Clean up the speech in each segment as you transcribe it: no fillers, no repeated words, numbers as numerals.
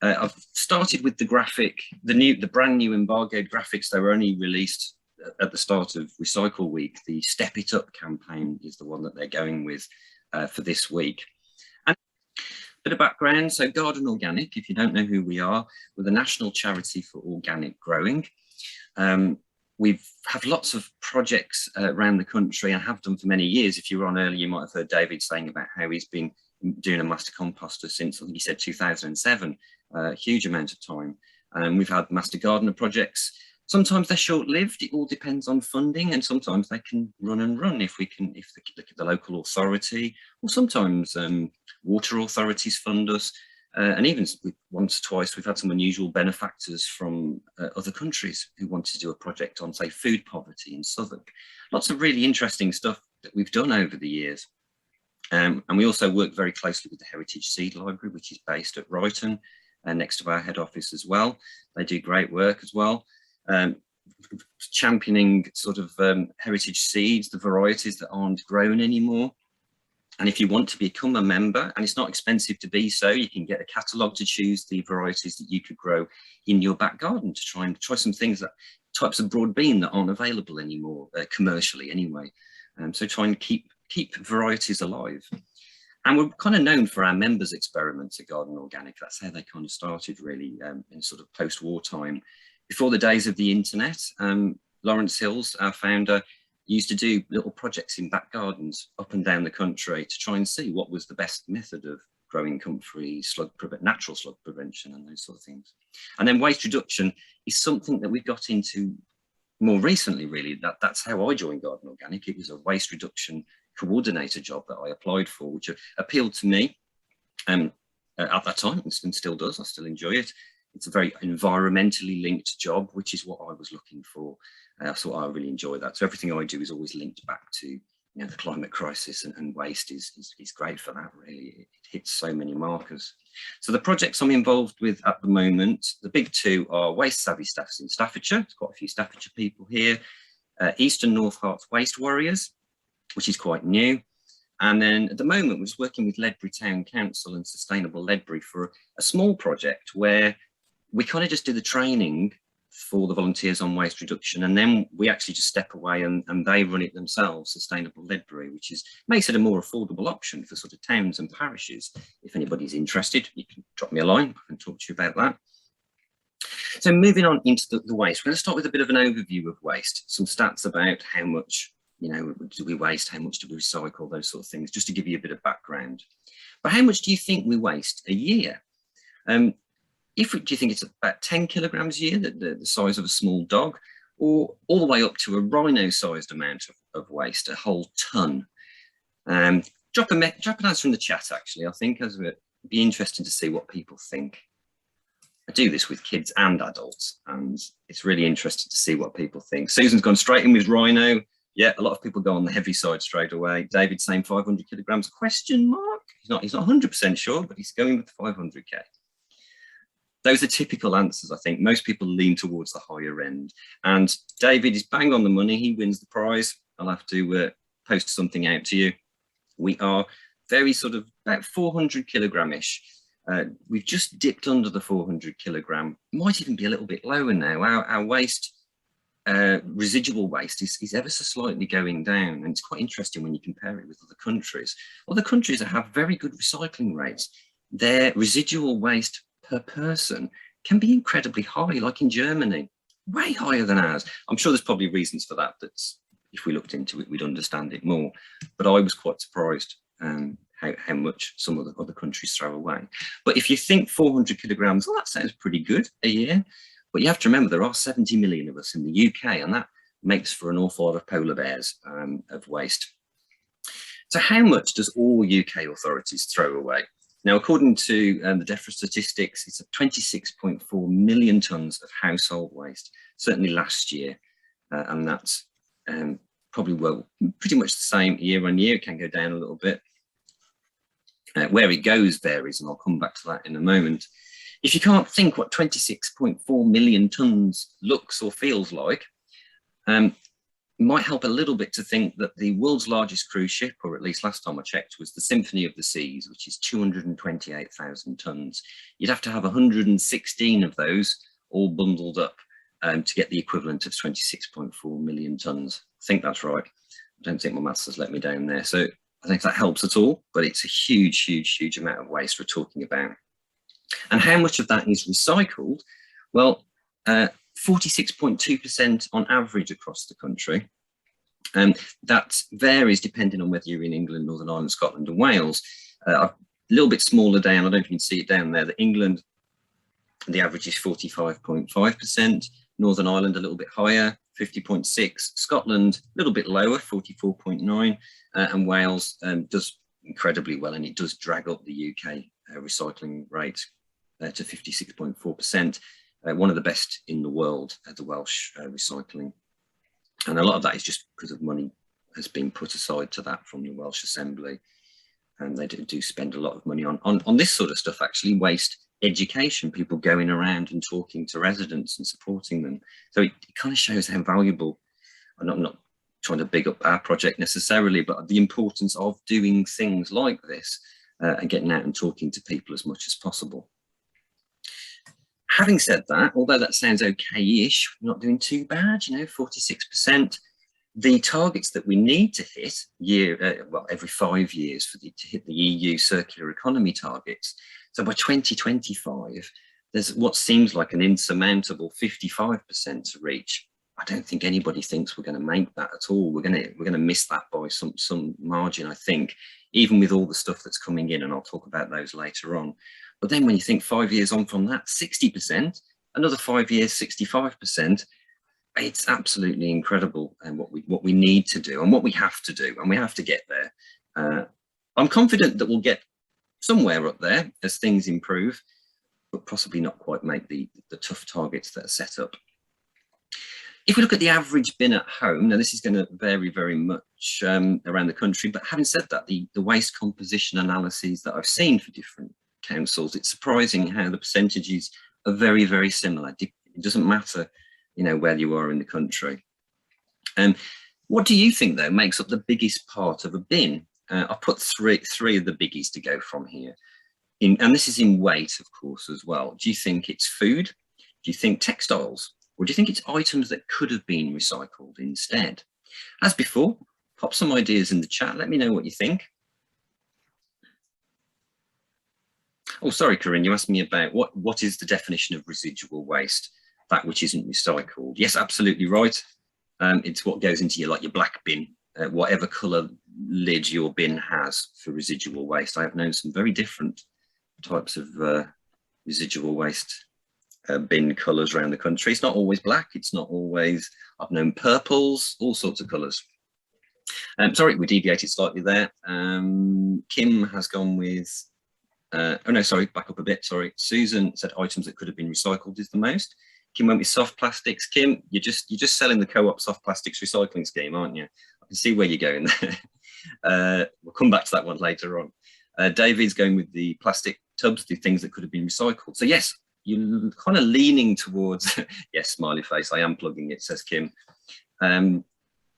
I've started with the graphic, the brand new embargoed graphics. They were only released at the start of Recycle Week. The Step It Up campaign is the one that they're going with for this week. And a bit of background, so Garden Organic, if you don't know who we are, we're the national charity for organic growing. We have lots of projects around the country and have done for many years. If you were on earlier, you might have heard David saying about how he's been doing a Master Composter since, I think he said 2007, a huge amount of time. We've had Master Gardener projects. Sometimes they're short-lived, it all depends on funding, and sometimes they can run and run if the local authority, or sometimes water authorities fund us. And even once or twice, we've had some unusual benefactors from other countries who wanted to do a project on, say, food poverty in Southwark. Lots of really interesting stuff that we've done over the years. And we also work very closely with the Heritage Seed Library, which is based at Brighton, next to our head office as well. They do great work as well. Championing sort of heritage seeds, the varieties that aren't grown anymore. And if you want to become a member, and it's not expensive to be so, you can get a catalogue to choose the varieties that you could grow in your back garden to try some things, that types of broad bean that aren't available anymore, commercially anyway. So try and keep varieties alive. And we're kind of known for our members' experiments at Garden Organic. That's how they kind of started, really, in sort of post-war time. Before the days of the internet, Lawrence Hills, our founder, used to do little projects in back gardens up and down the country to try and see what was the best method of growing comfrey, natural slug prevention and those sort of things. And then waste reduction is something that we got into more recently, really. That's how I joined Garden Organic. It was a waste reduction coordinator job that I applied for, which appealed to me at that time, and still does. I still enjoy it. It's a very environmentally linked job, which is what I was looking for. So I really enjoy that. So everything I do is always linked back to the climate crisis, and waste is great for that, really. It hits so many markers. So the projects I'm involved with at the moment, the big two are Waste Savvy Staffs in Staffordshire. There's quite a few Staffordshire people here. Eastern North Herts Waste Warriors, which is quite new. And then at the moment, we're just working with Ledbury Town Council and Sustainable Ledbury for a small project where we kind of just do the training for the volunteers on waste reduction, and then we actually just step away and they run it themselves, Sustainable Ledbury, which makes it a more affordable option for sort of towns and parishes. If anybody's interested, you can drop me a line, I can talk to you about that. So moving on into the waste, we're going to start with a bit of an overview of waste, some stats about how much do we waste, how much do we recycle, those sort of things, just to give you a bit of background. But how much do you think we waste a year? Do you think it's about 10 kilograms a year, the size of a small dog, or all the way up to a rhino-sized amount of waste, a whole ton? Drop an answer in the chat, actually. I think it'd be interesting to see what people think. I do this with kids and adults, and it's really interesting to see what people think. Susan's gone straight in with rhino. Yeah, a lot of people go on the heavy side straight away. David's saying 500 kilograms, question mark? He's not 100% sure, but he's going with 500K. Those are typical answers, I think. Most people lean towards the higher end. And David is bang on the money. He wins the prize. I'll have to post something out to you. We are very sort of about 400 kilogram-ish. We've just dipped under the 400 kilogram. Might even be a little bit lower now. Our waste, residual waste is ever so slightly going down. And it's quite interesting when you compare it with other countries. Other countries that have very good recycling rates, their residual waste per person can be incredibly high, like in Germany, way higher than ours. I'm sure there's probably reasons for that, if we looked into it, we'd understand it more. But I was quite surprised how much some of the other countries throw away. But if you think 400 kilograms, well, that sounds pretty good a year. But you have to remember there are 70 million of us in the UK, and that makes for an awful lot of polar bears of waste. So how much does all UK authorities throw away? Now, according to the DEFRA statistics, it's 26.4 million tonnes of household waste, certainly last year. And that's probably, pretty much the same year on year. It can go down a little bit. Where it goes varies, and I'll come back to that in a moment. If you can't think what 26.4 million tonnes looks or feels like, might help a little bit to think that the world's largest cruise ship, or at least last time I checked, was the Symphony of the Seas, which is 228,000 tons. You'd have to have 116 of those all bundled up to get the equivalent of 26.4 million tons. I think that's right. I don't think my maths has let me down there. So I think that helps at all, but it's a huge, huge, huge amount of waste we're talking about. And how much of that is recycled? Well, 46.2% on average across the country. That varies depending on whether you're in England, Northern Ireland, Scotland and Wales. A little bit smaller down, I don't know if you can see it down there, that England, the average is 45.5%, Northern Ireland a little bit higher, 50.6, Scotland a little bit lower, 44.9, and Wales does incredibly well, and it does drag up the UK recycling rate to 56.4%. One of the best in the world at the Welsh recycling. And a lot of that is just because of money has been put aside to that from the Welsh Assembly. And they do spend a lot of money on this sort of stuff, actually, waste education, people going around and talking to residents and supporting them. So it kind of shows how valuable, and I'm not trying to big up our project necessarily, but the importance of doing things like this and getting out and talking to people as much as possible. Having said that, although that sounds okay-ish, we're not doing too bad, 46%. The targets that we need to hit every 5 years to hit the EU circular economy targets. So by 2025, there's what seems like an insurmountable 55% to reach. I don't think anybody thinks we're going to make that at all. We're going to miss that by some margin, I think, even with all the stuff that's coming in, and I'll talk about those later on. But then when you think 5 years on from that, 60%, another 5 years, 65%, it's absolutely incredible, and what we need to do and what we have to do, and we have to get there. I'm confident that we'll get somewhere up there as things improve, but possibly not quite make the tough targets that are set up. If we look at the average bin at home, now this is going to vary very much around the country, but having said that, the waste composition analyses that I've seen for different councils, it's surprising how the percentages are very, very similar. It doesn't matter, where you are in the country. What do you think, though, makes up the biggest part of a bin? I've put three of the biggies to go from here. And this is in weight, of course, as well. Do you think it's food? Do you think textiles? Or do you think it's items that could have been recycled instead? As before, pop some ideas in the chat. Let me know what you think. Oh, sorry, Corinne, you asked me about what is the definition of residual waste, that which isn't recycled. Yes, absolutely right. It's what goes into your black bin, whatever colour lid your bin has for residual waste. I have known some very different types of residual waste bin colours around the country. It's not always black, it's not always, I've known purples, all sorts of colours. Sorry, we deviated slightly there. Kim has gone with, oh no, sorry, back up a bit, sorry. Susan said items that could have been recycled is the most. Kim went with soft plastics. Kim, you're just selling the co-op soft plastics recycling scheme, aren't you? I can see where you're going there. We'll come back to that one later on. David's going with the plastic tubs, the things that could have been recycled. So yes, you're kind of leaning towards, yes, smiley face, I am plugging it, says Kim.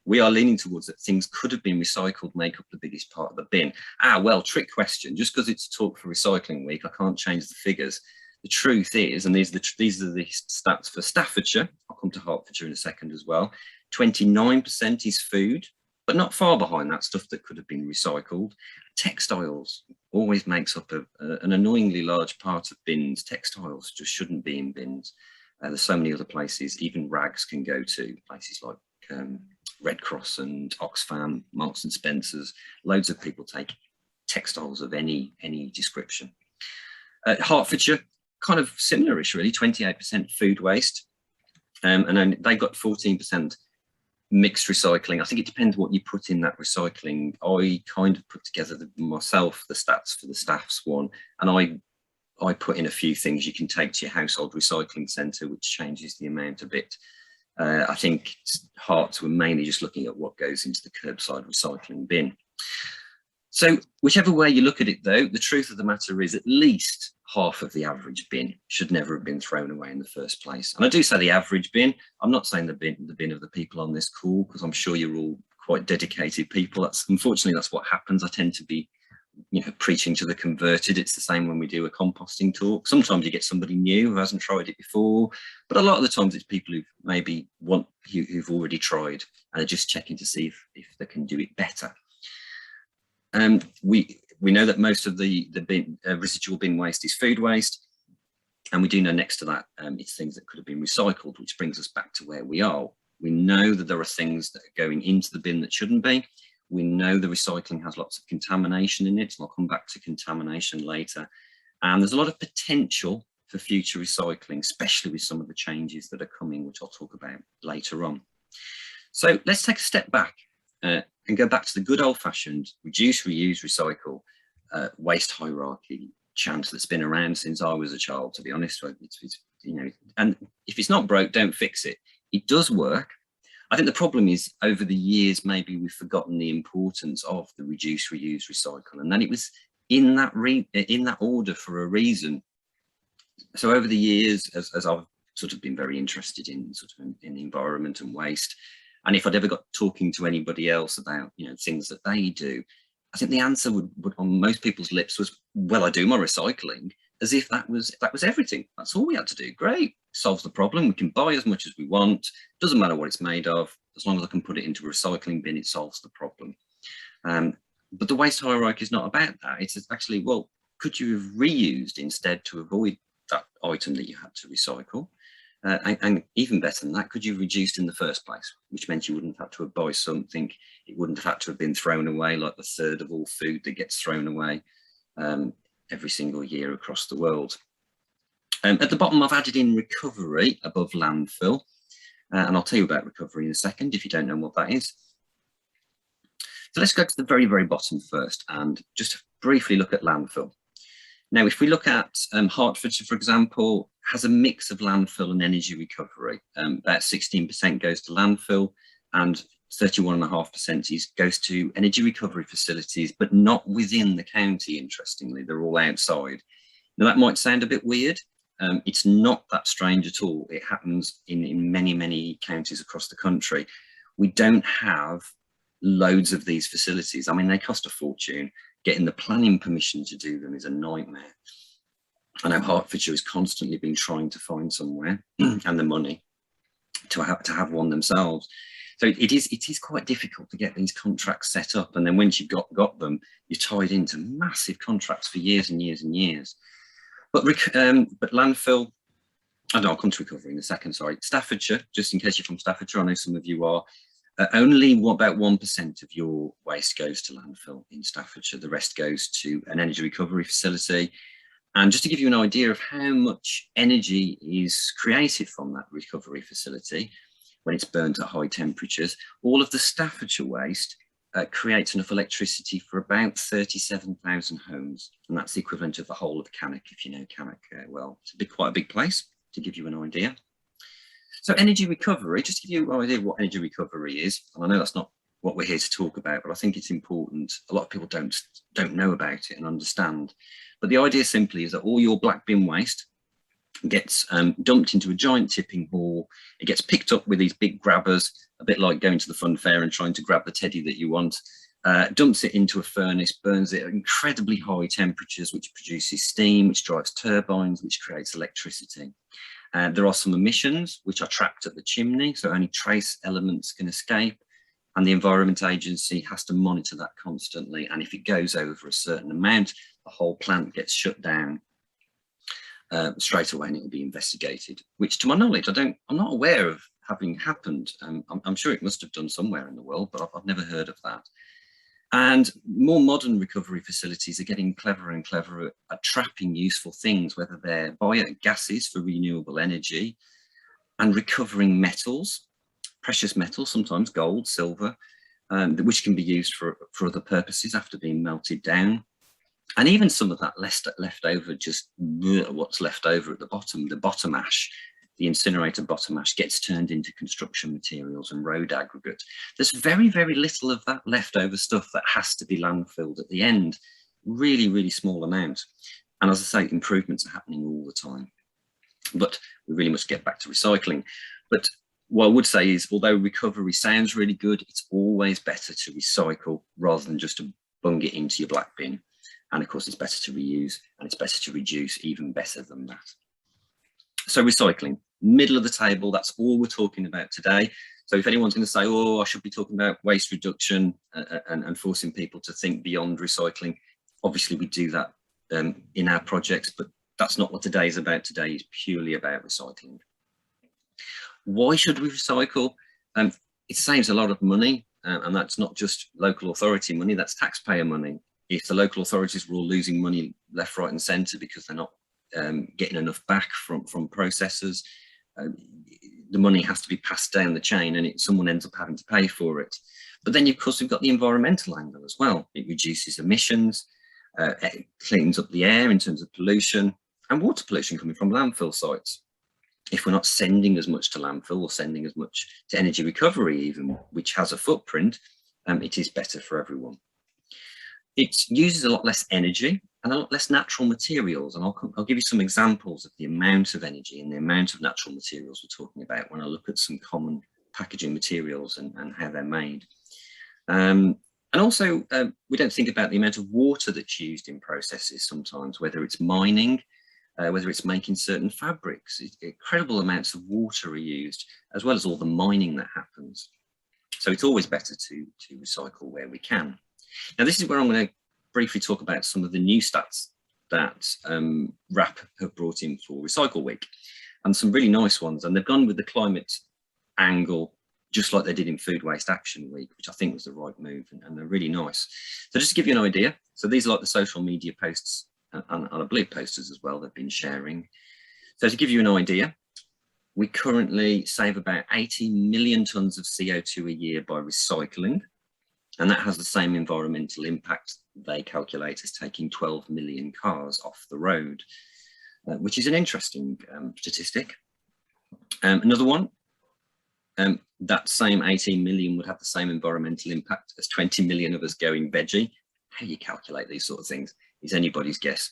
We are leaning towards that things could have been recycled, make up the biggest part of the bin. Well, trick question, just because it's Talk for Recycling Week, I can't change the figures. The truth is, and these are the stats for Staffordshire, I'll come to Hertfordshire in a second as well, 29% is food, but not far behind that stuff that could have been recycled. Textiles always makes up an annoyingly large part of bins. Textiles just shouldn't be in bins. There's so many other places, even rags can go to, places like Red Cross and Oxfam, Marks and Spencer's. Loads of people take textiles of any description. Hertfordshire, kind of similar-ish really, 28% food waste, and then they got 14% mixed recycling. I think it depends what you put in that recycling. I kind of put together myself the stats for the staff's one, and I put in a few things you can take to your household recycling centre, which changes the amount a bit. I think Herts were mainly just looking at what goes into the curbside recycling bin. So whichever way you look at it, though, the truth of the matter is at least half of the average bin should never have been thrown away in the first place. And I do say the average bin. I'm not saying the bin of the people on this call, because I'm sure you're all quite dedicated people. Unfortunately, that's what happens. I tend to be, preaching to the converted. It's the same when we do a composting talk. Sometimes you get somebody new who hasn't tried it before, but a lot of the times it's people who maybe who've already tried and are just checking to see if they can do it better. We know that most of the residual bin waste is food waste, and we do know next to that it's things that could have been recycled, which brings us back to where we are. We know that there are things that are going into the bin that shouldn't be. We know the recycling has lots of contamination in it, and I'll come back to contamination later. And there's a lot of potential for future recycling, especially with some of the changes that are coming, which I'll talk about later on. So let's take a step back and go back to the good old-fashioned reduce, reuse, recycle waste hierarchy chant that's been around since I was a child, to be honest. And if it's not broke, don't fix it. It does work. I think the problem is over the years, maybe we've forgotten the importance of the reduce, reuse, recycle, and then it was in that order for a reason. So over the years, as I've sort of been very interested in in the environment and waste, and if I'd ever got talking to anybody else about things that they do, I think the answer would on most people's lips was, well, I do my recycling, as if that was everything. That's all we had to do. Great, solves the problem. We can buy as much as we want. Doesn't matter what it's made of. As long as I can put it into a recycling bin, it solves the problem. But the waste hierarchy is not about that. It's actually, well, could you have reused instead to avoid that item that you had to recycle? And even better than that, could you have reduced in the first place, which meant you wouldn't have to buy something. It wouldn't have had to have been thrown away, like the third of all food that gets thrown away every single year across the world. At the bottom, I've added in recovery above landfill, and I'll tell you about recovery in a second if you don't know what that is. So let's go to the very, very bottom first and just briefly look at landfill. Now, if we look at Hertfordshire, for example, has a mix of landfill and energy recovery. About 16% goes to landfill and 31.5% goes to energy recovery facilities, but not within the county, interestingly. They're all outside. Now, that might sound a bit weird. It's not that strange at all. It happens in many, many counties across the country. We don't have loads of these facilities. I mean, they cost a fortune. Getting the planning permission to do them is a nightmare. I know Hertfordshire has constantly been trying to find somewhere and the money to have one themselves. So it is quite difficult to get these contracts set up. And then once you've got them, you're tied into massive contracts for years and years and years. But landfill, I'll come to recovery in a second, sorry. Staffordshire, just in case you're from Staffordshire, I know some of you are, only about 1% of your waste goes to landfill in Staffordshire. The rest goes to an energy recovery facility. And just to give you an idea of how much energy is created from that recovery facility when it's burnt at high temperatures, all of the Staffordshire waste creates enough electricity for about 37,000 homes. And that's the equivalent of the whole of Cannock, if you know Cannock well. It's quite a big place, to give you an idea. So energy recovery, just to give you an idea of what energy recovery is, and I know that's not what we're here to talk about, but I think it's important. A lot of people don't know about it and understand. But the idea simply is that all your black bin waste gets dumped into a giant tipping hall. It gets picked up with these big grabbers, a bit like going to the fun fair and trying to grab the teddy that you want, dumps it into a furnace, burns it at incredibly high temperatures, which produces steam, which drives turbines, which creates electricity. There are some emissions which are trapped at the chimney, so only trace elements can escape. And the Environment Agency has to monitor that constantly. And if it goes over a certain amount, the whole plant gets shut down straight away and it will be investigated, which to my knowledge, I'm not aware of having happened. I'm sure it must have done somewhere in the world, but I've never heard of that. And more modern recovery facilities are getting cleverer and cleverer at trapping useful things, whether they're biogases for renewable energy and recovering metals, precious metals, sometimes gold, silver, which can be used for other purposes after being melted down. And even some of that left over, just what's left over at the bottom ash, the incinerator bottom ash gets turned into construction materials and road aggregate. There's very, very little of that leftover stuff that has to be landfilled at the end. Really, really small amount. And as I say, improvements are happening all the time. But we really must get back to recycling. But what I would say is, although recovery sounds really good, it's always better to recycle rather than just to bung it into your black bin. And of course, it's better to reuse, and it's better to reduce, even better than that. So recycling, middle of the table, that's all we're talking about today. So if anyone's going to say, oh, I should be talking about waste reduction and forcing people to think beyond recycling, obviously we do that in our projects, but that's not what today is about. Today is purely about recycling. Why should we recycle? It saves a lot of money, and that's not just local authority money, that's taxpayer money. If the local authorities were all losing money left, right and centre because they're not getting enough back from processors, the money has to be passed down the chain, and someone ends up having to pay for it. But then, of course, we've got the environmental angle as well. It reduces emissions, it cleans up the air in terms of pollution, and water pollution coming from landfill sites. If we're not sending as much to landfill or sending as much to energy recovery even, which has a footprint, it is better for everyone. It uses a lot less energy and a lot less natural materials, and I'll give you some examples of the amount of energy and the amount of natural materials we're talking about when I look at some common packaging materials and how they're made. And also, we don't think about the amount of water that's used in processes sometimes, whether it's mining, whether it's making certain fabrics. Incredible amounts of water are used, as well as all the mining that happens. So it's always better to recycle where we can. Now, this is where I'm going to briefly talk about some of the new stats that RAP have brought in for Recycle Week, and some really nice ones. And they've gone with the climate angle, just like they did in Food Waste Action Week, which I think was the right move, and they're really nice. So just to give you an idea, so these are like the social media posts and I believe posters as well they've been sharing. So to give you an idea, we currently save about 80 million tonnes of CO2 a year by recycling. And that has the same environmental impact they calculate as taking 12 million cars off the road, which is an interesting statistic. Another one, that same 18 million would have the same environmental impact as 20 million of us going veggie. How you calculate these sort of things is anybody's guess.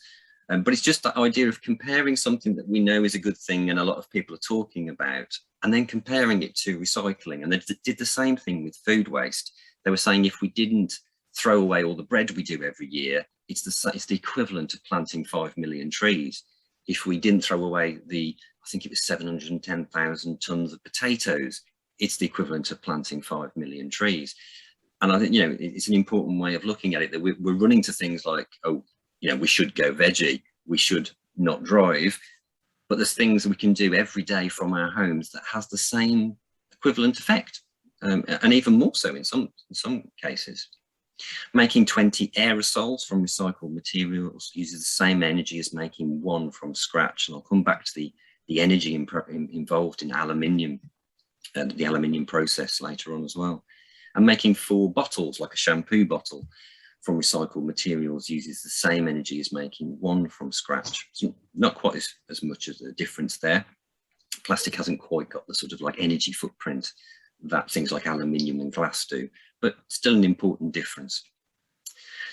But it's just that idea of comparing something that we know is a good thing and a lot of people are talking about, and then comparing it to recycling. And they did the same thing with food waste. They were saying if we didn't throw away all the bread we do every year, it's the equivalent of planting 5 million trees. If we didn't throw away I think it was 710,000 tonnes of potatoes, it's the equivalent of planting 5 million trees. And I think, you know, it's an important way of looking at it, that we're running to things like, oh, you know, we should go veggie, we should not drive, but there's things we can do every day from our homes that has the same equivalent effect. And even more so in some cases. Making 20 aerosols from recycled materials uses the same energy as making one from scratch. And I'll come back to the energy involved in aluminium and the aluminium process later on as well. And making 4 bottles, like a shampoo bottle, from recycled materials uses the same energy as making one from scratch. So not quite as much as a difference there. Plastic hasn't quite got the sort of like energy footprint that things like aluminium and glass do, but still an important difference.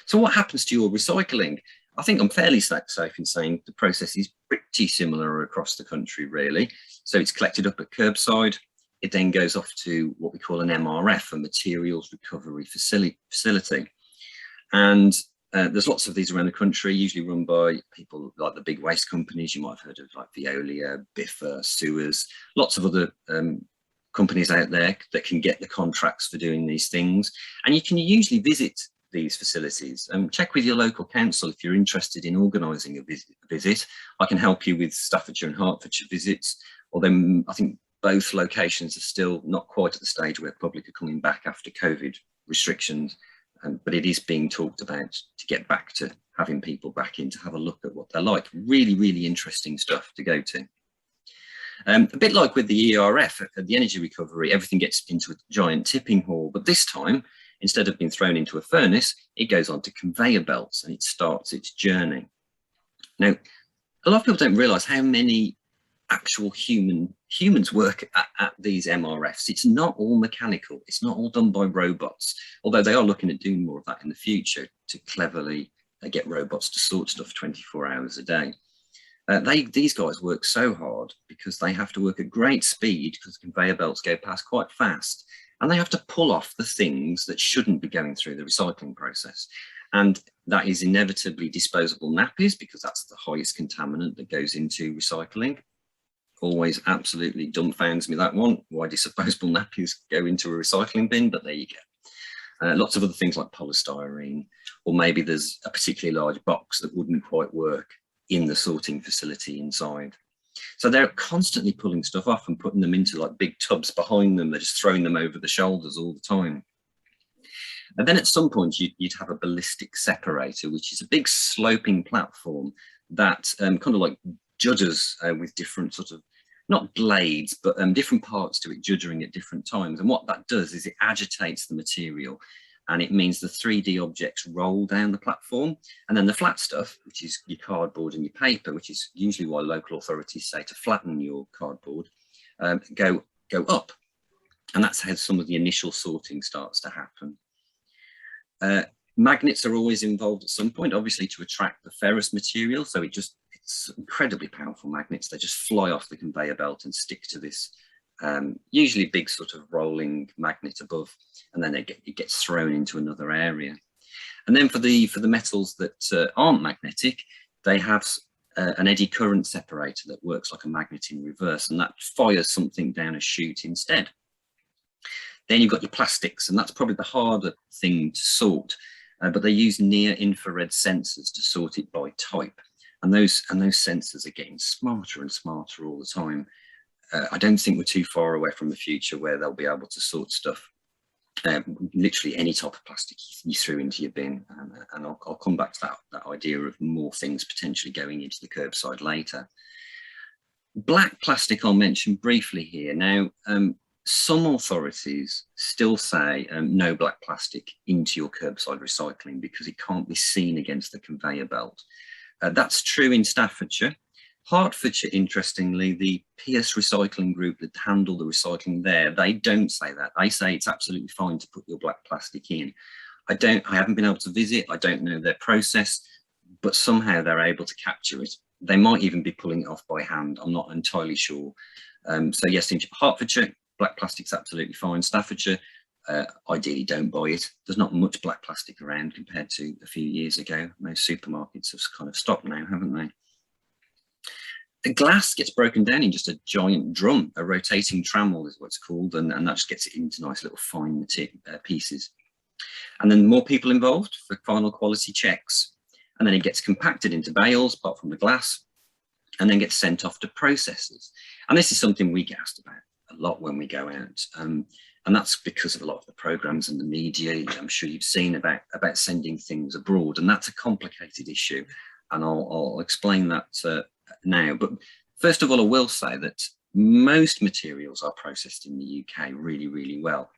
So what happens to your recycling? I think I'm fairly safe in saying the process is pretty similar across the country, really. So it's collected up at curbside. It then goes off to what we call an MRF, a materials recovery facility. And there's lots of these around the country, usually run by people like the big waste companies. You might have heard of like Veolia, Biffa, Sewers, lots of other companies out there that can get the contracts for doing these things. And you can usually visit these facilities and check with your local council if you're interested in organising a visit. I can help you with Staffordshire and Hertfordshire visits, although I think both locations are still not quite at the stage where public are coming back after COVID restrictions, but it is being talked about to get back to having people back in to have a look at what they're like. Really, really interesting stuff to go to. A bit like with the ERF, the energy recovery, everything gets into a giant tipping hall, but this time, instead of being thrown into a furnace, it goes onto conveyor belts and it starts its journey. Now, a lot of people don't realise how many actual humans work at these MRFs. It's not all mechanical, it's not all done by robots, although they are looking at doing more of that in the future to cleverly they get robots to sort stuff 24 hours a day. These guys work so hard because they have to work at great speed because conveyor belts go past quite fast, and they have to pull off the things that shouldn't be going through the recycling process. And that is inevitably disposable nappies, because that's the highest contaminant that goes into recycling. Always absolutely dumbfounds me, that one. Why do disposable nappies go into a recycling bin? But there you go. Lots of other things like polystyrene, or maybe there's a particularly large box that wouldn't quite work in the sorting facility inside. So they're constantly pulling stuff off and putting them into like big tubs behind them. They're just throwing them over the shoulders all the time. And then at some point you'd have a ballistic separator, which is a big sloping platform that kind of like judges with different sort of, not blades, but different parts to it juddering at different times. And what that does is it agitates the material, and it means the 3D objects roll down the platform, and then the flat stuff, which is your cardboard and your paper, which is usually why local authorities say to flatten your cardboard, go up. And that's how some of the initial sorting starts to happen. Magnets are always involved at some point, obviously to attract the ferrous material. So it's incredibly powerful magnets. They just fly off the conveyor belt and stick to this usually big sort of rolling magnet above, and then it gets thrown into another area. And then for the metals that aren't magnetic, they have an eddy current separator that works like a magnet in reverse, and that fires something down a chute instead. Then you've got your plastics, and that's probably the harder thing to sort, but they use near infrared sensors to sort it by type. And those sensors are getting smarter and smarter all the time. I don't think we're too far away from the future where they'll be able to sort stuff, literally any type of plastic you threw into your bin. And I'll come back to that idea of more things potentially going into the curbside later. Black plastic I'll mention briefly here. Now, some authorities still say no black plastic into your curbside recycling because it can't be seen against the conveyor belt. That's true in Staffordshire. Hertfordshire, interestingly, the PS recycling group that handle the recycling there, they don't say that. They say it's absolutely fine to put your black plastic in. I haven't been able to visit, I don't know their process, but somehow they're able to capture it. They might even be pulling it off by hand, I'm not entirely sure. So yes, in Hertfordshire, black plastic's absolutely fine. Staffordshire, ideally don't buy it. There's not much black plastic around compared to a few years ago. Most supermarkets have kind of stopped now, haven't they? The glass gets broken down in just a giant drum, a rotating trammel is what it's called, and that just gets it into nice little fine pieces. And then more people involved for final quality checks, and then it gets compacted into bales, apart from the glass, and then gets sent off to processors. And this is something we get asked about a lot when we go out, and that's because of a lot of the programs and the media. I'm sure you've seen about sending things abroad, and that's a complicated issue, and I'll explain that now. But first of all, I will say that most materials are processed in the UK really, really well.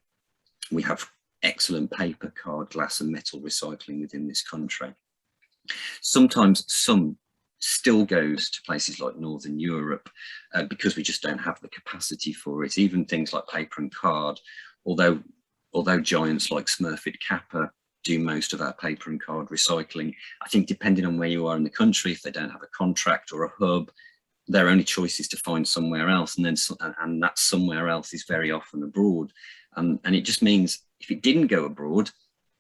We have excellent paper, card, glass and metal recycling within this country. Sometimes some still goes to places like Northern Europe because we just don't have the capacity for it. Even things like paper and card, although giants like Smurfit Kappa do most of our paper and card recycling, I think depending on where you are in the country, if they don't have a contract or a hub, their only choice is to find somewhere else, and that somewhere else is very often abroad. And it just means if it didn't go abroad,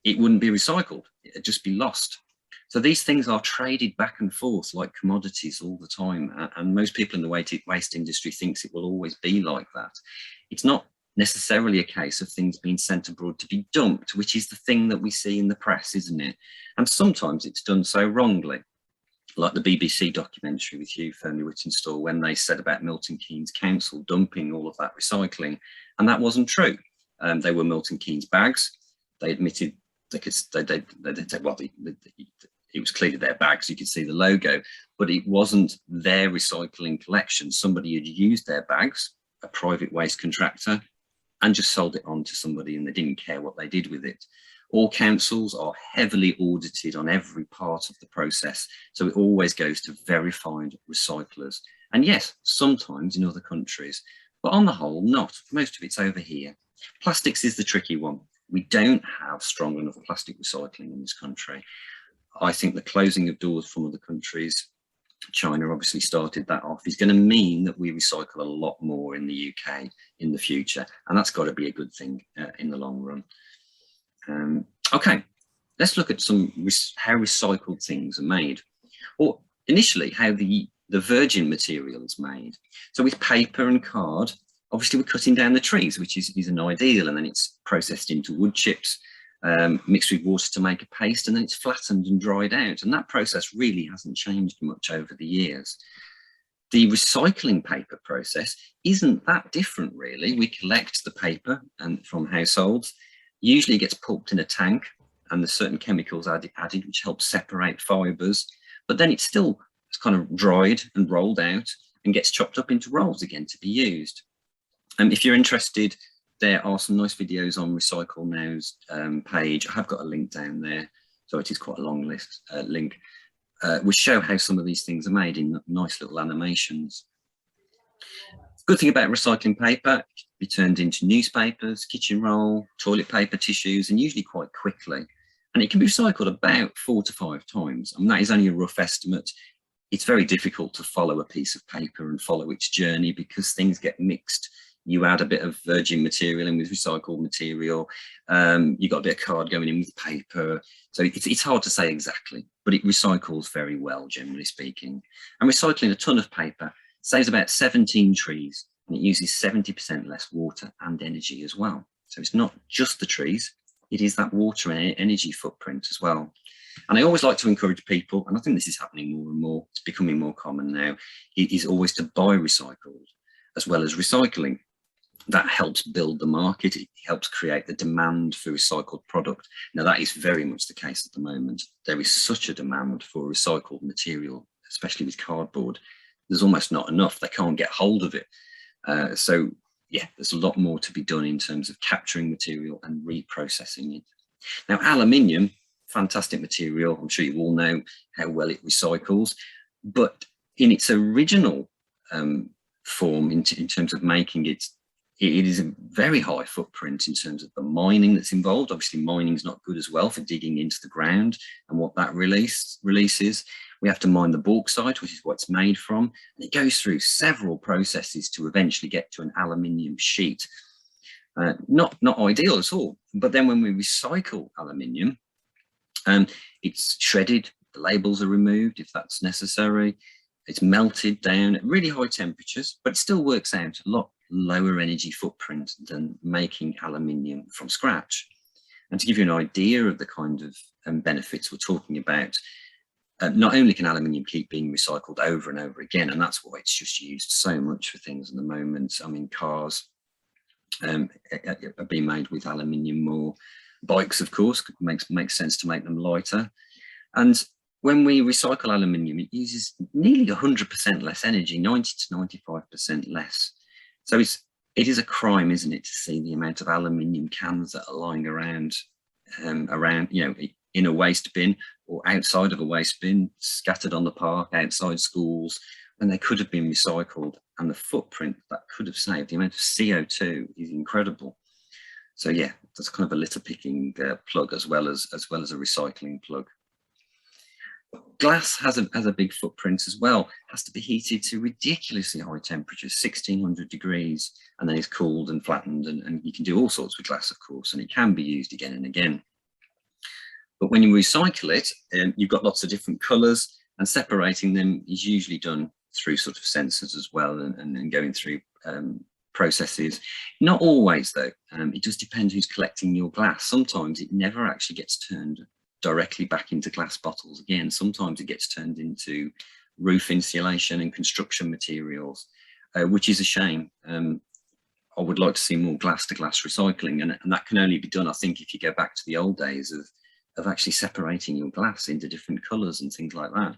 it wouldn't be recycled, it'd just be lost. So these things are traded back and forth like commodities all the time. And most people in the waste industry thinks it will always be like that. It's not necessarily a case of things being sent abroad to be dumped, which is the thing that we see in the press, isn't it? And sometimes it's done so wrongly, like the BBC documentary with Hugh Fearnley-Whittinstall, when they said about Milton Keynes Council dumping all of that recycling, and that wasn't true. They were Milton Keynes bags. They admitted it was clearly their bags, you could see the logo, but it wasn't their recycling collection. Somebody had used their bags, a private waste contractor, and just sold it on to somebody, and they didn't care what they did with it. All councils are heavily audited on every part of the process, so it always goes to verified recyclers. And yes, sometimes in other countries, but on the whole, not. Most of it's over here. Plastics is the tricky one. We don't have strong enough plastic recycling in this country. I think the closing of doors from other countries, China obviously started that off, is going to mean that we recycle a lot more in the UK in the future, and that's got to be a good thing in the long run. Okay, let's look at how recycled things are made, or initially how the virgin material is made. So with paper and card, obviously we're cutting down the trees, which is an ideal, and then it's processed into wood chips, mixed with water to make a paste, and then it's flattened and dried out. And that process really hasn't changed much over the years. The recycling paper process isn't that different, really. We collect the paper from households. Usually it gets pulped in a tank, and there's certain chemicals added which help separate fibres. But then it's kind of dried and rolled out and gets chopped up into rolls again to be used. And if you're interested, there are some nice videos on Recycle Now's page. I have got a link down there, so it is quite a long link, which show how some of these things are made in nice little animations. Good thing about recycling paper, it can be turned into newspapers, kitchen roll, toilet paper, tissues, and usually quite quickly. And it can be recycled about 4 to 5 times. I mean, that is only a rough estimate. It's very difficult to follow a piece of paper and follow its journey because things get mixed. You add a bit of virgin material in with recycled material. You've got a bit of card going in with paper. So it's hard to say exactly, but it recycles very well, generally speaking. And recycling a ton of paper saves about 17 trees, and it uses 70% less water and energy as well. So it's not just the trees, it is that water and energy footprint as well. And I always like to encourage people, and I think this is happening more and more, it's becoming more common now, it is always to buy recycled as well as recycling. That helps build the market, it helps create the demand for recycled product. Now that is very much the case at the moment. There is such a demand for recycled material, especially with cardboard. There's almost not enough, they can't get hold of it. So yeah, there's a lot more to be done in terms of capturing material and reprocessing it. Now, aluminium, fantastic material. I'm sure you all know how well it recycles, but in its original form, in terms of making it, it is a very high footprint in terms of the mining that's involved. Obviously, mining is not good as well for digging into the ground and what that releases. We have to mine the bauxite, which is what it's made from, and it goes through several processes to eventually get to an aluminium sheet. Not ideal at all. But then when we recycle aluminium, it's shredded, the labels are removed if that's necessary. It's melted down at really high temperatures, but it still works out a lot lower energy footprint than making aluminium from scratch. And to give you an idea of the kind of benefits we're talking about, not only can aluminium keep being recycled over and over again, and that's why it's just used so much for things at the moment. I mean, cars are being made with aluminium more. Bikes, of course, makes sense to make them lighter. And when we recycle aluminium, it uses nearly 100% less energy, 90 to 95% less. So it is a crime, isn't it, to see the amount of aluminium cans that are lying around, you know, in a waste bin or outside of a waste bin, scattered on the park, outside schools, when they could have been recycled. And the footprint that could have saved, the amount of CO2 is incredible. So yeah, that's kind of a litter picking plug as well as a recycling plug. Glass has a big footprint as well. It has to be heated to ridiculously high temperatures, 1600 degrees, and then it's cooled and flattened, and you can do all sorts with glass, of course, and it can be used again and again. But when you recycle it, you've got lots of different colours, and separating them is usually done through sort of sensors as well, and going through processes. Not always though, it just depends who's collecting your glass. Sometimes it never actually gets turned directly back into glass bottles again. Sometimes it gets turned into roof insulation and construction materials, which is a shame. I would like to see more glass-to-glass recycling, and that can only be done, I think, if you go back to the old days of actually separating your glass into different colours and things like that,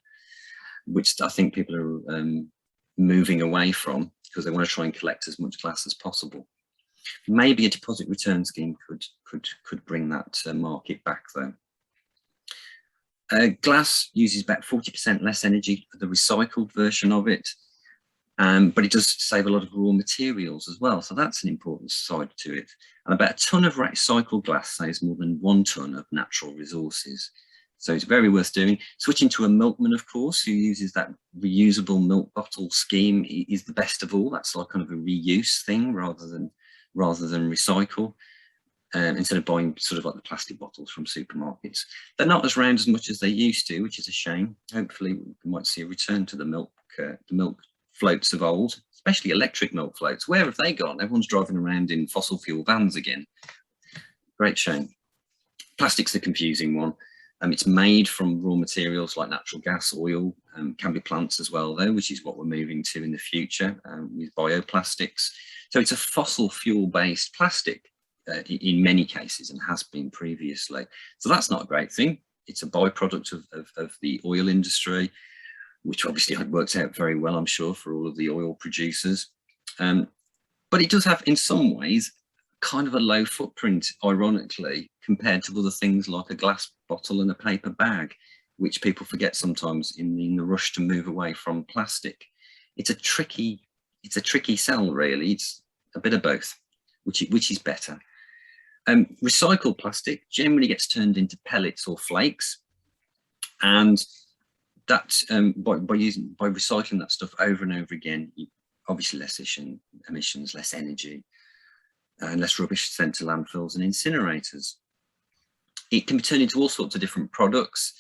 which I think people are moving away from because they want to try and collect as much glass as possible. Maybe a deposit return scheme could bring that market back though. Glass uses about 40% less energy for the recycled version of it, but it does save a lot of raw materials as well. So that's an important side to it. And about a ton of recycled glass saves more than 1 ton of natural resources. So it's very worth doing. Switching to a milkman, of course, who uses that reusable milk bottle scheme is the best of all. That's like kind of a reuse thing rather than recycle. Instead of buying sort of like the plastic bottles from supermarkets. They're not as round as much as they used to, which is a shame. Hopefully we might see a return to the milk floats of old, especially electric milk floats. Where have they gone? Everyone's driving around in fossil fuel vans again. Great shame. Plastic's the confusing one. It's made from raw materials like natural gas, oil, can be plants as well though, which is what we're moving to in the future with bioplastics. So it's a fossil fuel based plastic. In many cases, and has been previously. So that's not a great thing. It's a byproduct of the oil industry, which obviously had worked out very well, I'm sure, for all of the oil producers. But it does have, in some ways, kind of a low footprint, ironically, compared to other things like a glass bottle and a paper bag, which people forget sometimes in the rush to move away from plastic. It's a tricky sell, really. It's a bit of both, which is better. Recycled plastic generally gets turned into pellets or flakes, and that by recycling that stuff over and over again, obviously less emissions, less energy, and less rubbish sent to landfills and incinerators. It can be turned into all sorts of different products.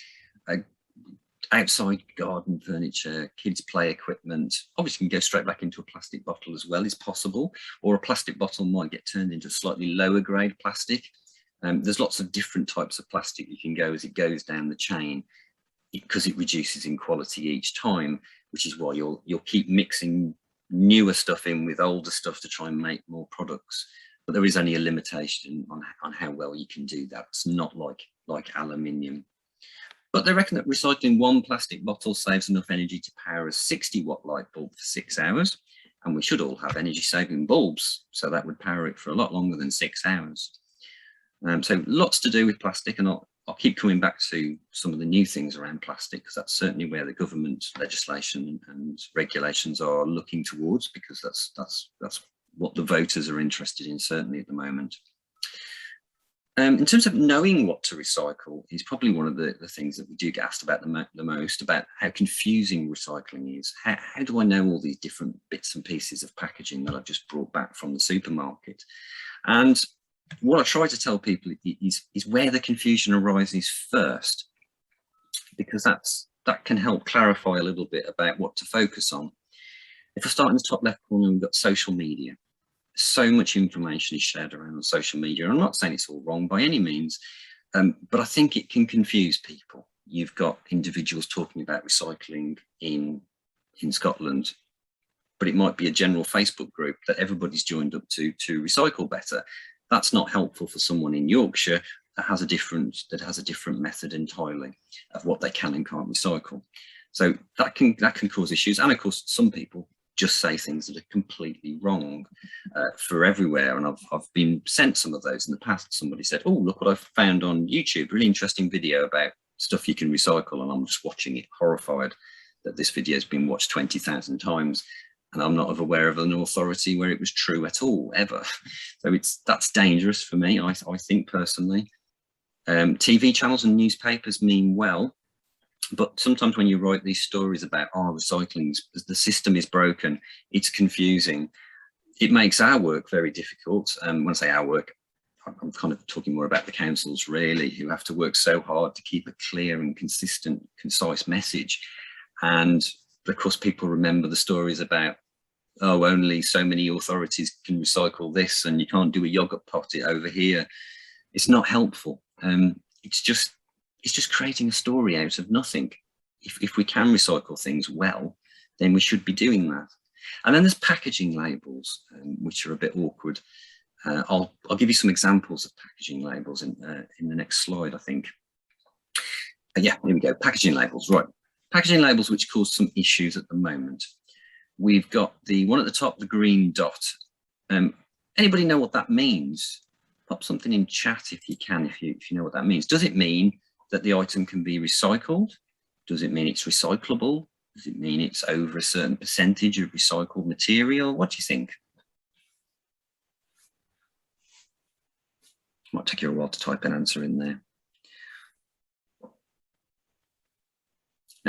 Outside garden furniture, kids play equipment, obviously can go straight back into a plastic bottle as well, is possible, or a plastic bottle might get turned into slightly lower grade plastic. There's lots of different types of plastic you can go as it goes down the chain, because it reduces in quality each time, which is why you'll keep mixing newer stuff in with older stuff to try and make more products. But there is only a limitation on how well you can do that. It's not like aluminium. But they reckon that recycling one plastic bottle saves enough energy to power a 60-watt light bulb for 6 hours. And we should all have energy-saving bulbs, so that would power it for a lot longer than 6 hours. So lots to do with plastic, and I'll keep coming back to some of the new things around plastic, because that's certainly where the government legislation and regulations are looking towards, because that's what the voters are interested in, certainly at the moment. In terms of knowing what to recycle is probably one of the things that we do get asked about the most, about how confusing recycling is. How do I know all these different bits and pieces of packaging that I've just brought back from the supermarket? And what I try to tell people is where the confusion arises first, because that can help clarify a little bit about what to focus on. If I start in the top left corner, we've got social media. So much information is shared around on social media. And I'm not saying it's all wrong by any means, but I think it can confuse people. You've got individuals talking about recycling in Scotland, but it might be a general Facebook group that everybody's joined up to recycle better. That's not helpful for someone in Yorkshire that has a different method entirely of what they can and can't recycle. So that can cause issues. And of course, some people just say things that are completely wrong for everywhere. And I've been sent some of those in the past. Somebody said, oh, look what I've found on YouTube, really interesting video about stuff you can recycle. And I'm just watching it, horrified that this video has been watched 20,000 times. And I'm not aware of an authority where it was true at all, ever. So that's dangerous for me, I think personally. TV channels and newspapers mean well, but sometimes when you write these stories about recycling, the system is broken, it's confusing. It makes our work very difficult. When I say our work, I'm kind of talking more about the councils, really, who have to work so hard to keep a clear and consistent, concise message. And of course, people remember the stories about, oh, only so many authorities can recycle this, and you can't do a yogurt pot over here. It's not helpful. It's just creating a story out of nothing. If we can recycle things well, then we should be doing that. And then there's packaging labels, which are a bit awkward. I'll give you some examples of packaging labels in the next slide, I think. Yeah, here we go. Packaging labels, right. Packaging labels which cause some issues at the moment. We've got the one at the top, the green dot. Anybody know what that means? Pop something in chat if you can, if you know what that means. Does it mean that the item can be recycled? Does it mean it's recyclable? Does it mean it's over a certain percentage of recycled material? What do you think? Might take you a while to type an answer in there.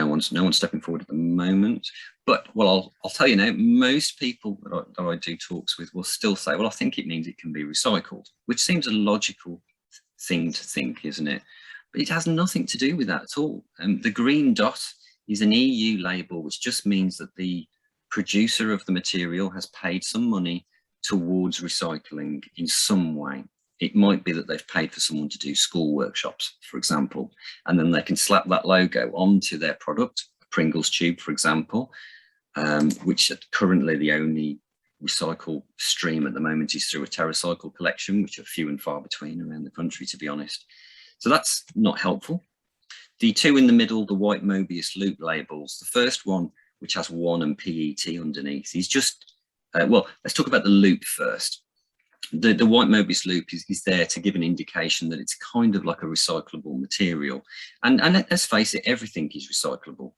no one's stepping forward at the moment. But well, I'll tell you now, most people that I do talks with will still say, well, I think it means it can be recycled, which seems a logical thing to think, isn't it? But it has nothing to do with that at all. The green dot is an EU label, which just means that the producer of the material has paid some money towards recycling in some way. It might be that they've paid for someone to do school workshops, for example, and then they can slap that logo onto their product, a Pringles tube, for example, which currently the only recycle stream at the moment is through a TerraCycle collection, which are few and far between around the country, to be honest. So that's not helpful. The two in the middle, the white Mobius loop labels, the first one, which has 1 and PET underneath, is just, well, let's talk about the loop first. The white Mobius loop is there to give an indication that it's kind of like a recyclable material. And let's face it, everything is recyclable.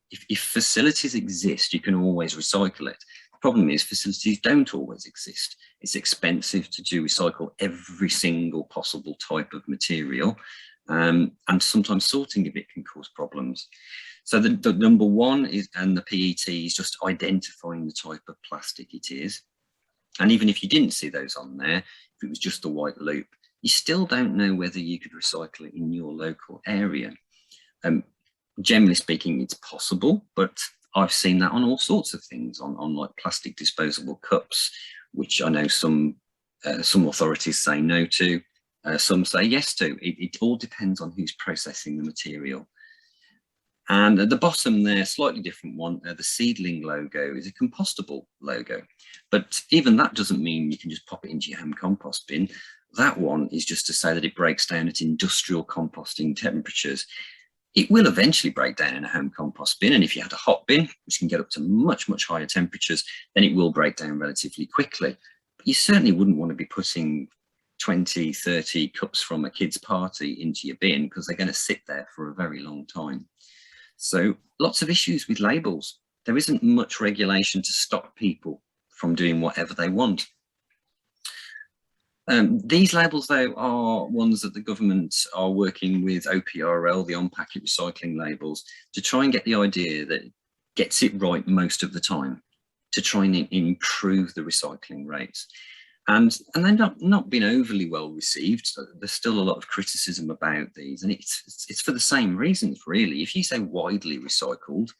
If facilities exist, you can always recycle it. The problem is facilities don't always exist. It's expensive to recycle every single possible type of material. And sometimes sorting of it can cause problems. So the number one is, and the PET is just identifying the type of plastic it is. And even if you didn't see those on there, if it was just the white loop, you still don't know whether you could recycle it in your local area. Generally speaking, it's possible, but I've seen that on all sorts of things, on like plastic disposable cups, which I know some authorities say no to, some say yes to. It all depends on who's processing the material. And at the bottom there, slightly different one, the seedling logo is a compostable logo. But even that doesn't mean you can just pop it into your home compost bin. That one is just to say that it breaks down at industrial composting temperatures. It will eventually break down in a home compost bin. And if you had a hot bin, which can get up to much, much higher temperatures, then it will break down relatively quickly. But you certainly wouldn't want to be putting 20, 30 cups from a kid's party into your bin, because they're going to sit there for a very long time. So lots of issues with labels. There isn't much regulation to stop people from doing whatever they want. These labels, though, are ones that the government are working with OPRL, the on-packet recycling labels, to try and get the idea that it gets it right most of the time, to try and improve the recycling rates. And they're not been overly well received. So there's still a lot of criticism about these, and it's for the same reasons, really. If you say widely recycled,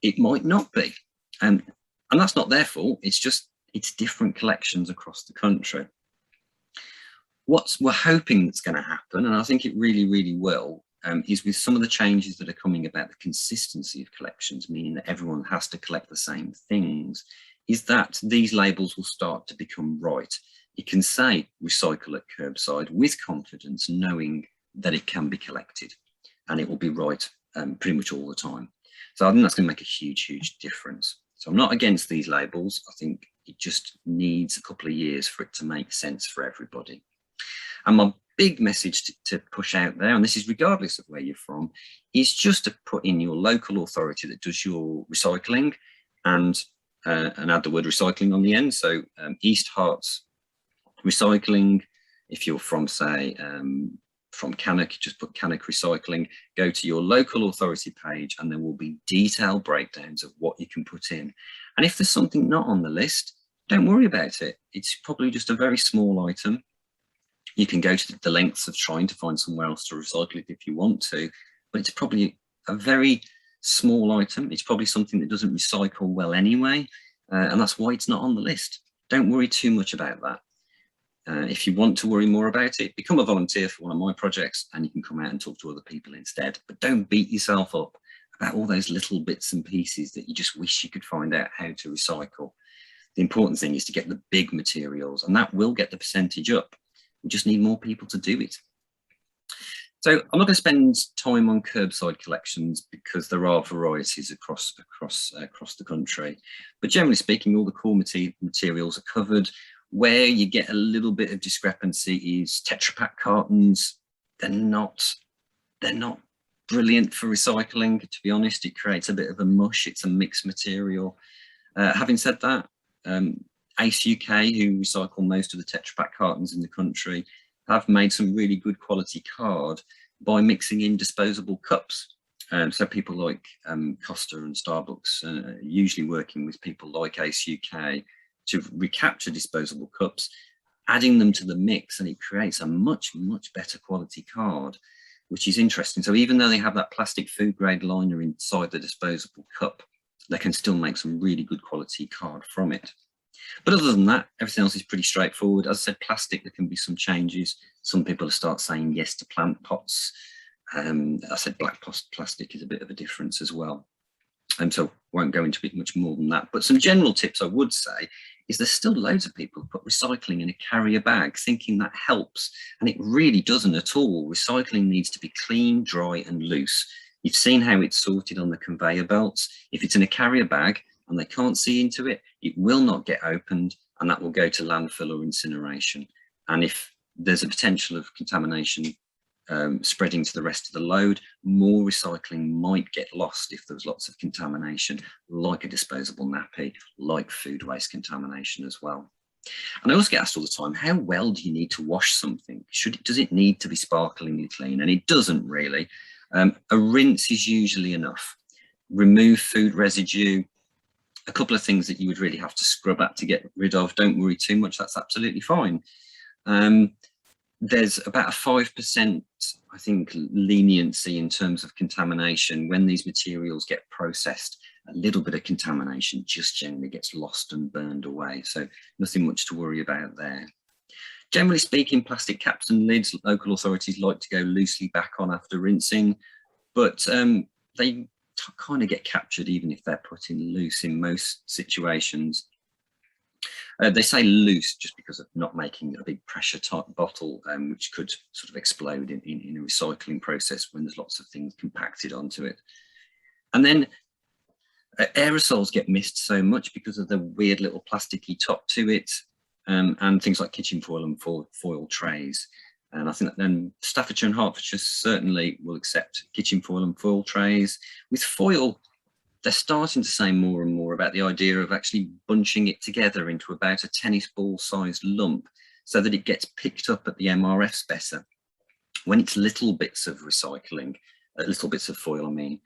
it might not be, and that's not their fault. It's different collections across the country. What we're hoping that's going to happen, and I think it really, really will, is with some of the changes that are coming about the consistency of collections, meaning that everyone has to collect the same things, is that these labels will start to become right. You can say recycle at curbside with confidence, knowing that it can be collected and it will be right pretty much all the time. So I think that's going to make a huge, huge difference. So I'm not against these labels. I think it just needs a couple of years for it to make sense for everybody. And my big message to push out there, and this is regardless of where you're from, is just to put in your local authority that does your recycling and add the word recycling on the end. So East Herts recycling. If you're from, say, from Cannock, just put Cannock recycling, go to your local authority page, and there will be detailed breakdowns of what you can put in. And if there's something not on the list, don't worry about it. It's probably just a very small item. You can go to the lengths of trying to find somewhere else to recycle it if you want to, but it's probably a very small item. It's probably something that doesn't recycle well anyway, and that's why it's not on the list. Don't worry too much about that. If you want to worry more about it, become a volunteer for one of my projects and you can come out and talk to other people instead. But don't beat yourself up about all those little bits and pieces that you just wish you could find out how to recycle. The important thing is to get the big materials, and that will get the percentage up. We just need more people to do it. So I'm not going to spend time on curbside collections because there are varieties across the country. But generally speaking, all the core materials are covered. Where you get a little bit of discrepancy is Tetra Pak cartons. They're not brilliant for recycling, to be honest. It creates a bit of a mush. It's a mixed material. Having said that, Ace UK, who recycle most of the Tetra Pak cartons in the country, have made some really good quality card by mixing in disposable cups. So people like Costa and Starbucks usually working with people like Ace UK to recapture disposable cups, adding them to the mix, and it creates a much better quality card, which is interesting. So even though they have that plastic food grade liner inside the disposable cup, they can still make some really good quality card from it. But other than that, everything else is pretty straightforward. As I said, plastic, there can be some changes. Some people start saying yes to plant pots. I said black plastic is a bit of a difference as well. So won't go into it much more than that. But some general tips I would say is there's still loads of people who put recycling in a carrier bag thinking that helps, and it really doesn't at all. Recycling needs to be clean, dry and loose. You've seen how it's sorted on the conveyor belts. If it's in a carrier bag and they can't see into it, it will not get opened, and that will go to landfill or incineration. And if there's a potential of contamination spreading to the rest of the load, more recycling might get lost if there's lots of contamination, like a disposable nappy, like food waste contamination as well. And I also get asked all the time, how well do you need to wash something? Does it need to be sparklingly clean? And it doesn't really. A rinse is usually enough. Remove food residue. A couple of things that you would really have to scrub at to get rid of. Don't worry too much, that's absolutely fine. There's about a 5%, I think, leniency in terms of contamination. When these materials get processed, a little bit of contamination just generally gets lost and burned away. So nothing much to worry about there. Generally speaking, plastic caps and lids, local authorities like to go loosely back on after rinsing, but they kind of get captured even if they're put in loose in most situations. They say loose just because of not making a big pressure type bottle, which could sort of explode in a recycling process when there's lots of things compacted onto it. And then aerosols get missed so much because of the weird little plasticky top to it, and things like kitchen foil and foil trays. And I think that then Staffordshire and Hertfordshire certainly will accept kitchen foil and foil trays. With foil, they're starting to say more and more about the idea of actually bunching it together into about a tennis ball sized lump so that it gets picked up at the MRFs better. When it's little bits of recycling, little bits of foil, I mean,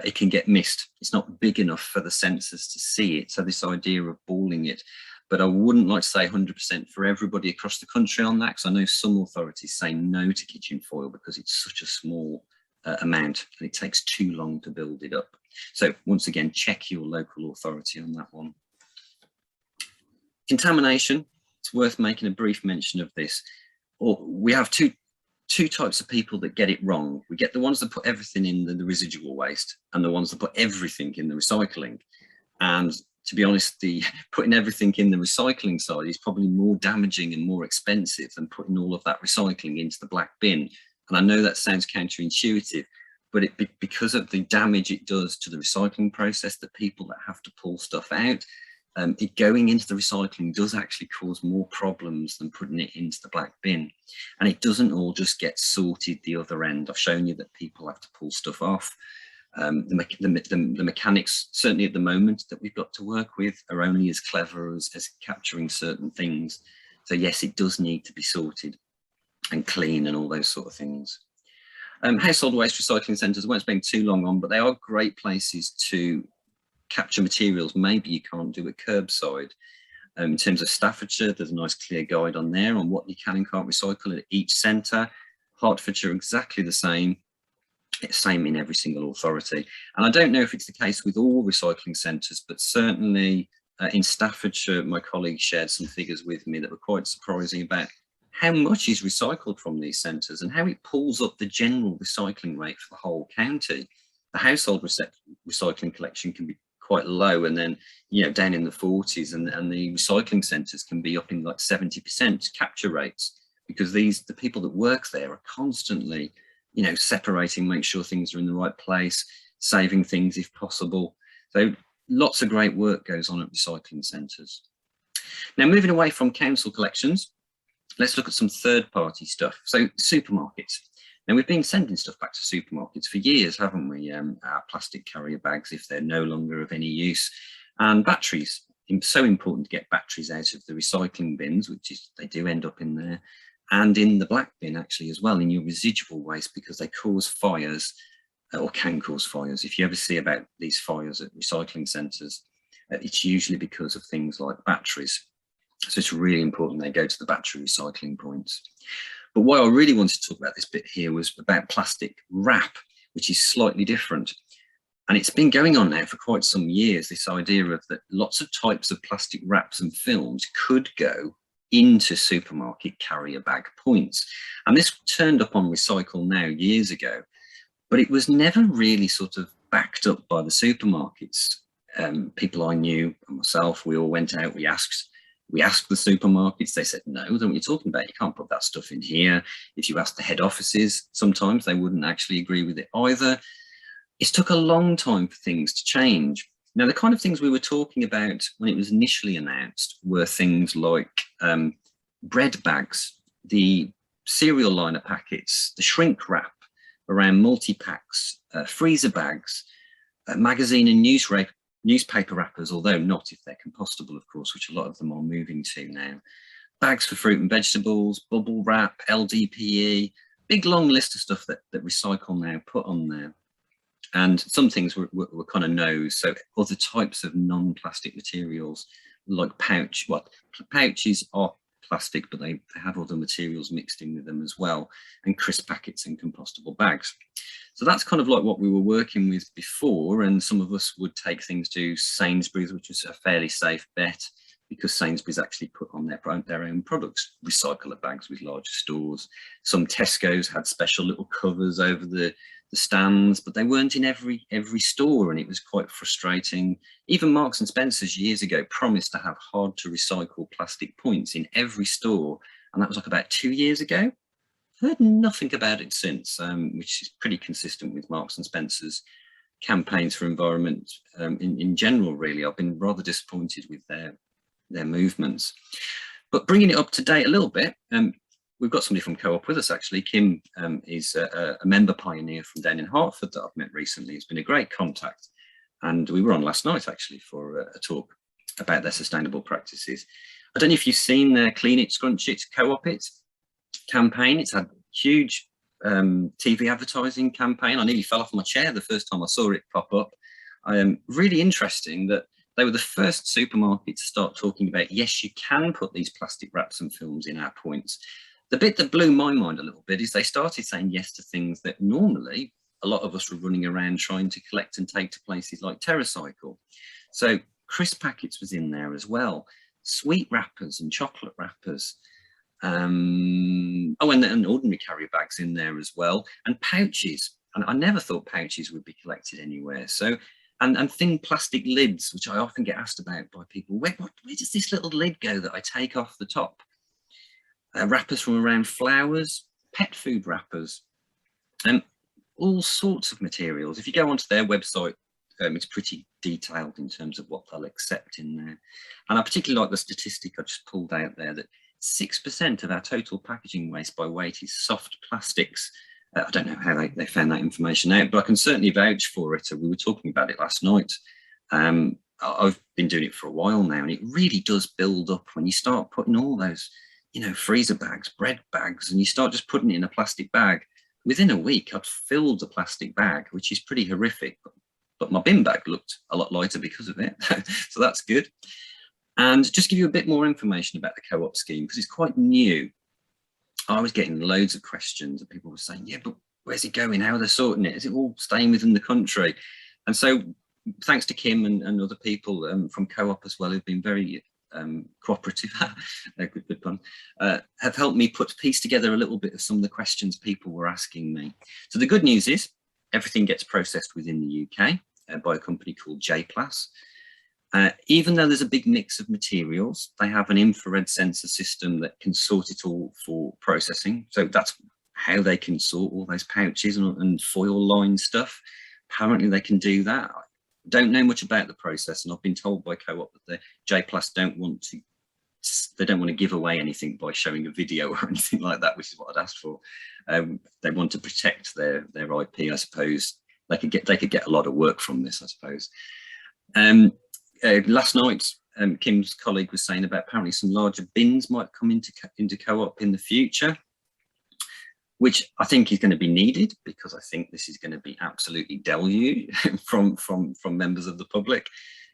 it can get missed. It's not big enough for the sensors to see it. So this idea of balling it, but I wouldn't like to say 100% for everybody across the country on that, because I know some authorities say no to kitchen foil because it's such a small amount and it takes too long to build it up. So once again, check your local authority on that one. Contamination, it's worth making a brief mention of this. We have two types of people that get it wrong. We get the ones that put everything in the residual waste and the ones that put everything in the recycling. And to be honest, the putting everything in the recycling side is probably more damaging and more expensive than putting all of that recycling into the black bin. And I know that sounds counterintuitive, but because of the damage it does to the recycling process, the people that have to pull stuff out, it going into the recycling does actually cause more problems than putting it into the black bin. And it doesn't all just get sorted the other end. I've shown you that people have to pull stuff off. The mechanics, certainly at the moment, that we've got to work with are only as clever as capturing certain things. So yes, it does need to be sorted and clean and all those sort of things. Household waste recycling centres, I won't spend too long on, but they are great places to capture materials maybe you can't do at curbside. In terms of Staffordshire, there's a nice clear guide on there on what you can and can't recycle at each centre. Hertfordshire, exactly the same. It's same in every single authority. And I don't know if it's the case with all recycling centres, but certainly in Staffordshire, my colleague shared some figures with me that were quite surprising about how much is recycled from these centres and how it pulls up the general recycling rate for the whole county. The household recycling collection can be quite low, and then, you know, down in the 40s, and the recycling centres can be up in like 70% capture rates, because the people that work there are constantly, you know, separating, make sure things are in the right place, saving things if possible. So lots of great work goes on at recycling centres. Now, moving away from council collections, let's look at some third-party stuff. So supermarkets. Now, we've been sending stuff back to supermarkets for years, haven't we? Our plastic carrier bags, if they're no longer of any use, and batteries. It's so important to get batteries out of the recycling bins, which is, they do end up in there, and in the black bin actually as well, in your residual waste, because they cause fires. or can cause fires. If you ever see about these fires at recycling centres, it's usually because of things like batteries. So it's really important they go to the battery recycling points. But why I really wanted to talk about this bit here was about plastic wrap, which is slightly different. And it's been going on now for quite some years, this idea of that lots of types of plastic wraps and films could go into supermarket carrier bag points. And this turned up on Recycle Now years ago, but it was never really sort of backed up by the supermarkets. People I knew and myself, we all went out, we asked the supermarkets, they said, no, what are you talking about? You can't put that stuff in here. If you ask the head offices, sometimes they wouldn't actually agree with it either. It's took a long time for things to change. Now, the kind of things we were talking about when it was initially announced were things like bread bags, the cereal liner packets, the shrink wrap around multi-packs, freezer bags, magazine and newspaper wrappers, although not if they're compostable, of course, which a lot of them are moving to now. Bags for fruit and vegetables, bubble wrap, LDPE, big long list of stuff that Recycle Now put on there. And some things were kind of no, so other types of non-plastic materials like pouches are plastic, but they have other materials mixed in with them as well, and crisp packets and compostable bags. So that's kind of like what we were working with before, and some of us would take things to Sainsbury's, which was a fairly safe bet because Sainsbury's actually put on their own products, recycler bags with larger stores. Some Tesco's had special little covers over the stands, but they weren't in every store, and it was quite frustrating. Even Marks and Spencer's years ago promised to have hard to recycle plastic points in every store, and that was like about 2 years ago. Heard nothing about it since, which is pretty consistent with Marks and Spencer's campaigns for environment in general, really. I've been rather disappointed with their movements. But bringing it up to date a little bit, we've got somebody from Co-op with us, actually. Kim is a member pioneer from down in Hertford that I've met recently. It's been a great contact. And we were on last night, actually, for a talk about their sustainable practices. I don't know if you've seen their Clean It, Scrunch It, Co-op It campaign. It's had huge TV advertising campaign. I nearly fell off my chair the first time I saw it pop up. Really interesting that they were the first supermarket to start talking about, yes, you can put these plastic wraps and films in our points. The bit that blew my mind a little bit is they started saying yes to things that normally a lot of us were running around trying to collect and take to places like TerraCycle. So crisp packets was in there as well, sweet wrappers and chocolate wrappers. And ordinary carrier bags in there as well, and pouches. And I never thought pouches would be collected anywhere. So, and thin plastic lids, which I often get asked about by people. Where does this little lid go that I take off the top? Wrappers from around flowers, pet food wrappers, and all sorts of materials. If you go onto their website, it's pretty detailed in terms of what they'll accept in there. And I particularly like the statistic I just pulled out there that 6% of our total packaging waste by weight is soft plastics. I don't know how they found that information out, but I can certainly vouch for it. We were talking about it last night. I've been doing it for a while now, and it really does build up when you start putting all those, freezer bags, bread bags, and you start just putting it in a plastic bag. Within a week, I'd filled the plastic bag, which is pretty horrific, but my bin bag looked a lot lighter because of it. So that's good. And just give you a bit more information about the co-op scheme, because it's quite new. I was getting loads of questions and people were saying, yeah, but where's it going? How are they sorting it? Is it all staying within the country? And so thanks to Kim and other people from co-op as well, who've been very cooperative, good pun, have helped me piece together a little bit of some of the questions people were asking me. So the good news is everything gets processed within the UK by a company called J-Plus. Even though there's a big mix of materials, they have an infrared sensor system that can sort it all for processing. So that's how they can sort all those pouches and foil line stuff. Apparently they can do that. I don't know much about the process, and I've been told by Co-op that the J-Plus don't want to give away anything by showing a video or anything like that, which is what I'd asked for. They want to protect their IP, I suppose. They could get a lot of work from this, I suppose. Last night, Kim's colleague was saying about apparently some larger bins might come into co-op in the future. which I think is going to be needed, because I think this is going to be absolutely deluged from members of the public.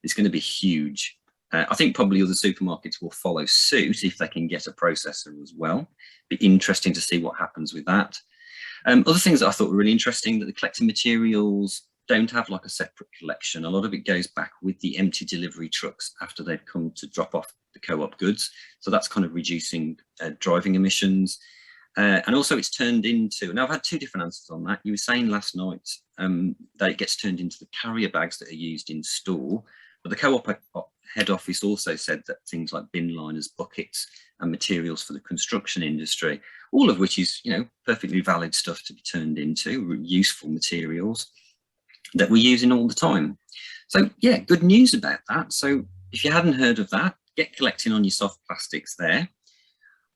It's going to be huge. I think probably other supermarkets will follow suit if they can get a processor as well. Be interesting to see what happens with that. Other things that I thought were really interesting, that the collecting materials don't have like a separate collection. A lot of it goes back with the empty delivery trucks after they've come to drop off the co-op goods. So that's kind of reducing driving emissions. And also it's turned into, now I've had two different answers on that. You were saying last night that it gets turned into the carrier bags that are used in store, but the co-op head office also said that things like bin liners, buckets and materials for the construction industry, all of which is, you know, perfectly valid stuff to be turned into, useful materials that we're using all the time. So yeah, good news about that. So if you hadn't heard of that, get collecting on your soft plastics there.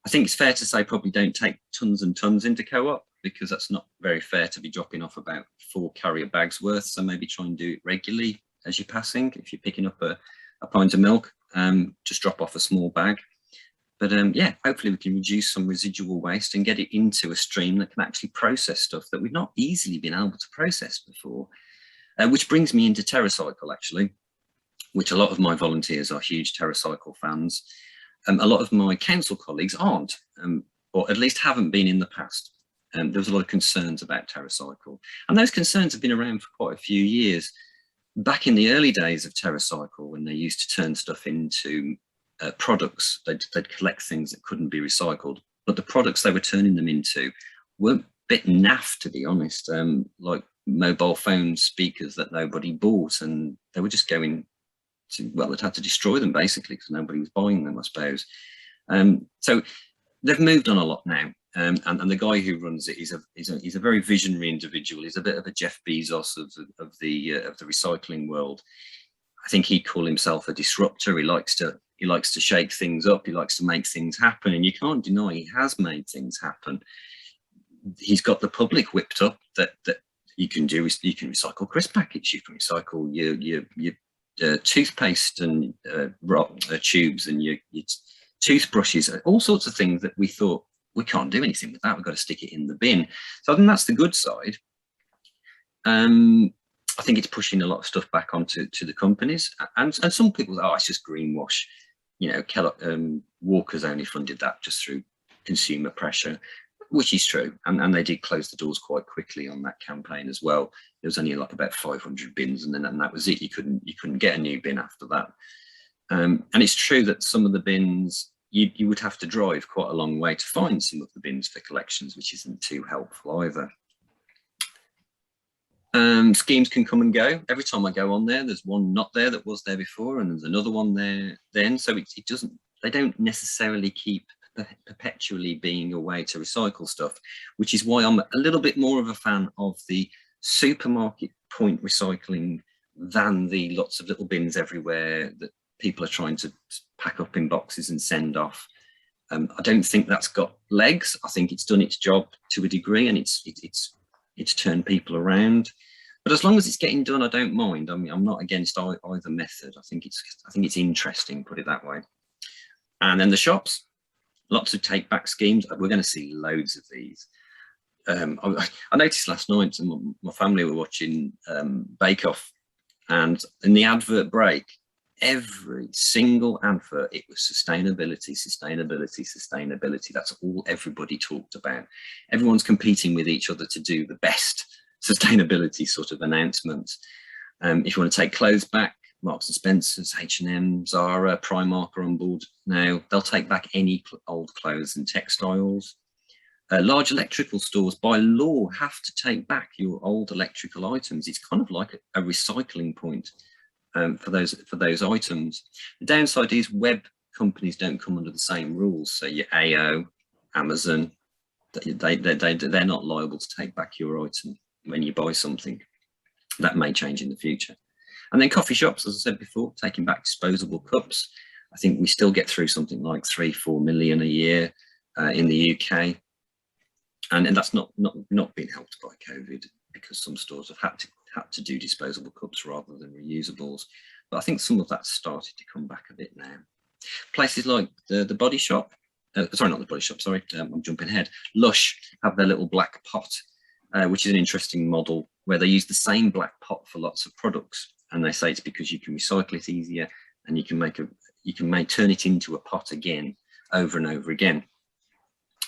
I think it's fair to say probably don't take tons and tons into co-op, because that's not very fair to be dropping off about 4 carrier bags worth. So maybe try and do it regularly as you're passing. If you're picking up a pint of milk, just drop off a small bag. But yeah, hopefully we can reduce some residual waste and get it into a stream that can actually process stuff that we've not easily been able to process before. Which brings me into TerraCycle, actually, which a lot of my volunteers are huge TerraCycle fans. A lot of my council colleagues aren't, or at least haven't been in the past. There was a lot of concerns about TerraCycle, and those concerns have been around for quite a few years. Back in the early days of TerraCycle, when they used to turn stuff into products, they'd collect things that couldn't be recycled, but the products they were turning them into were a bit naff, to be honest, like mobile phone speakers that nobody bought, and they were just going to, well, they'd had to destroy them basically because nobody was buying them, I suppose. So they've moved on a lot now, and the guy who runs it he's a very visionary individual. He's a bit of a Jeff Bezos of the recycling world. I think he'd call himself a disruptor. He likes to shake things up. He likes to make things happen, and you can't deny he has made things happen. He's got the public whipped up that you can recycle crisp packets, you can recycle your toothpaste and tubes and your toothbrushes, all sorts of things that we thought we can't do anything with that. We've got to stick it in the bin. So I think that's the good side. I think it's pushing a lot of stuff back onto the companies, and some people say, oh, it's just greenwash. You know, Walker's only funded that just through consumer pressure, which is true, and they did close the doors quite quickly on that campaign as well. There was only like about 500 bins, and that was it. You couldn't get a new bin after that. And it's true that some of the bins you would have to drive quite a long way to find some of the bins for collections, which isn't too helpful either. Schemes can come and go. Every time I go on there, there's one not there that was there before, and there's another one there then. So they don't necessarily keep perpetually being a way to recycle stuff, which is why I'm a little bit more of a fan of the supermarket point recycling than the lots of little bins everywhere that people are trying to pack up in boxes and send off. I don't think that's got legs. I think it's done its job to a degree, and it's turned people around. But as long as it's getting done, I don't mind. I mean, I'm not against either method. I think it's interesting, put it that way. And then the shops, lots of take back schemes. We're going to see loads of these. I noticed last night, my family were watching Bake Off, and in the advert break, every single advert, it was sustainability, sustainability, sustainability. That's all everybody talked about. Everyone's competing with each other to do the best sustainability sort of announcements. If you want to take clothes back, Marks and Spencer's, H&M, Zara, Primark are on board now. They'll take back any old clothes and textiles. Large electrical stores by law have to take back your old electrical items. It's kind of like a recycling point for those items. The downside is web companies don't come under the same rules. So your AO, Amazon, they're not liable to take back your item when you buy something. That may change in the future. And then coffee shops, as I said before, taking back disposable cups. I think we still get through something like 3-4 million a year in the UK. And that's not been helped by COVID, because some stores have had to do disposable cups rather than reusables. But I think some of that's started to come back a bit now. Places like the Body Shop, sorry, not the Body Shop, sorry, I'm jumping ahead. Lush have their little black pot, which is an interesting model where they use the same black pot for lots of products. And they say it's because you can recycle it easier and you can turn it into a pot again, over and over again.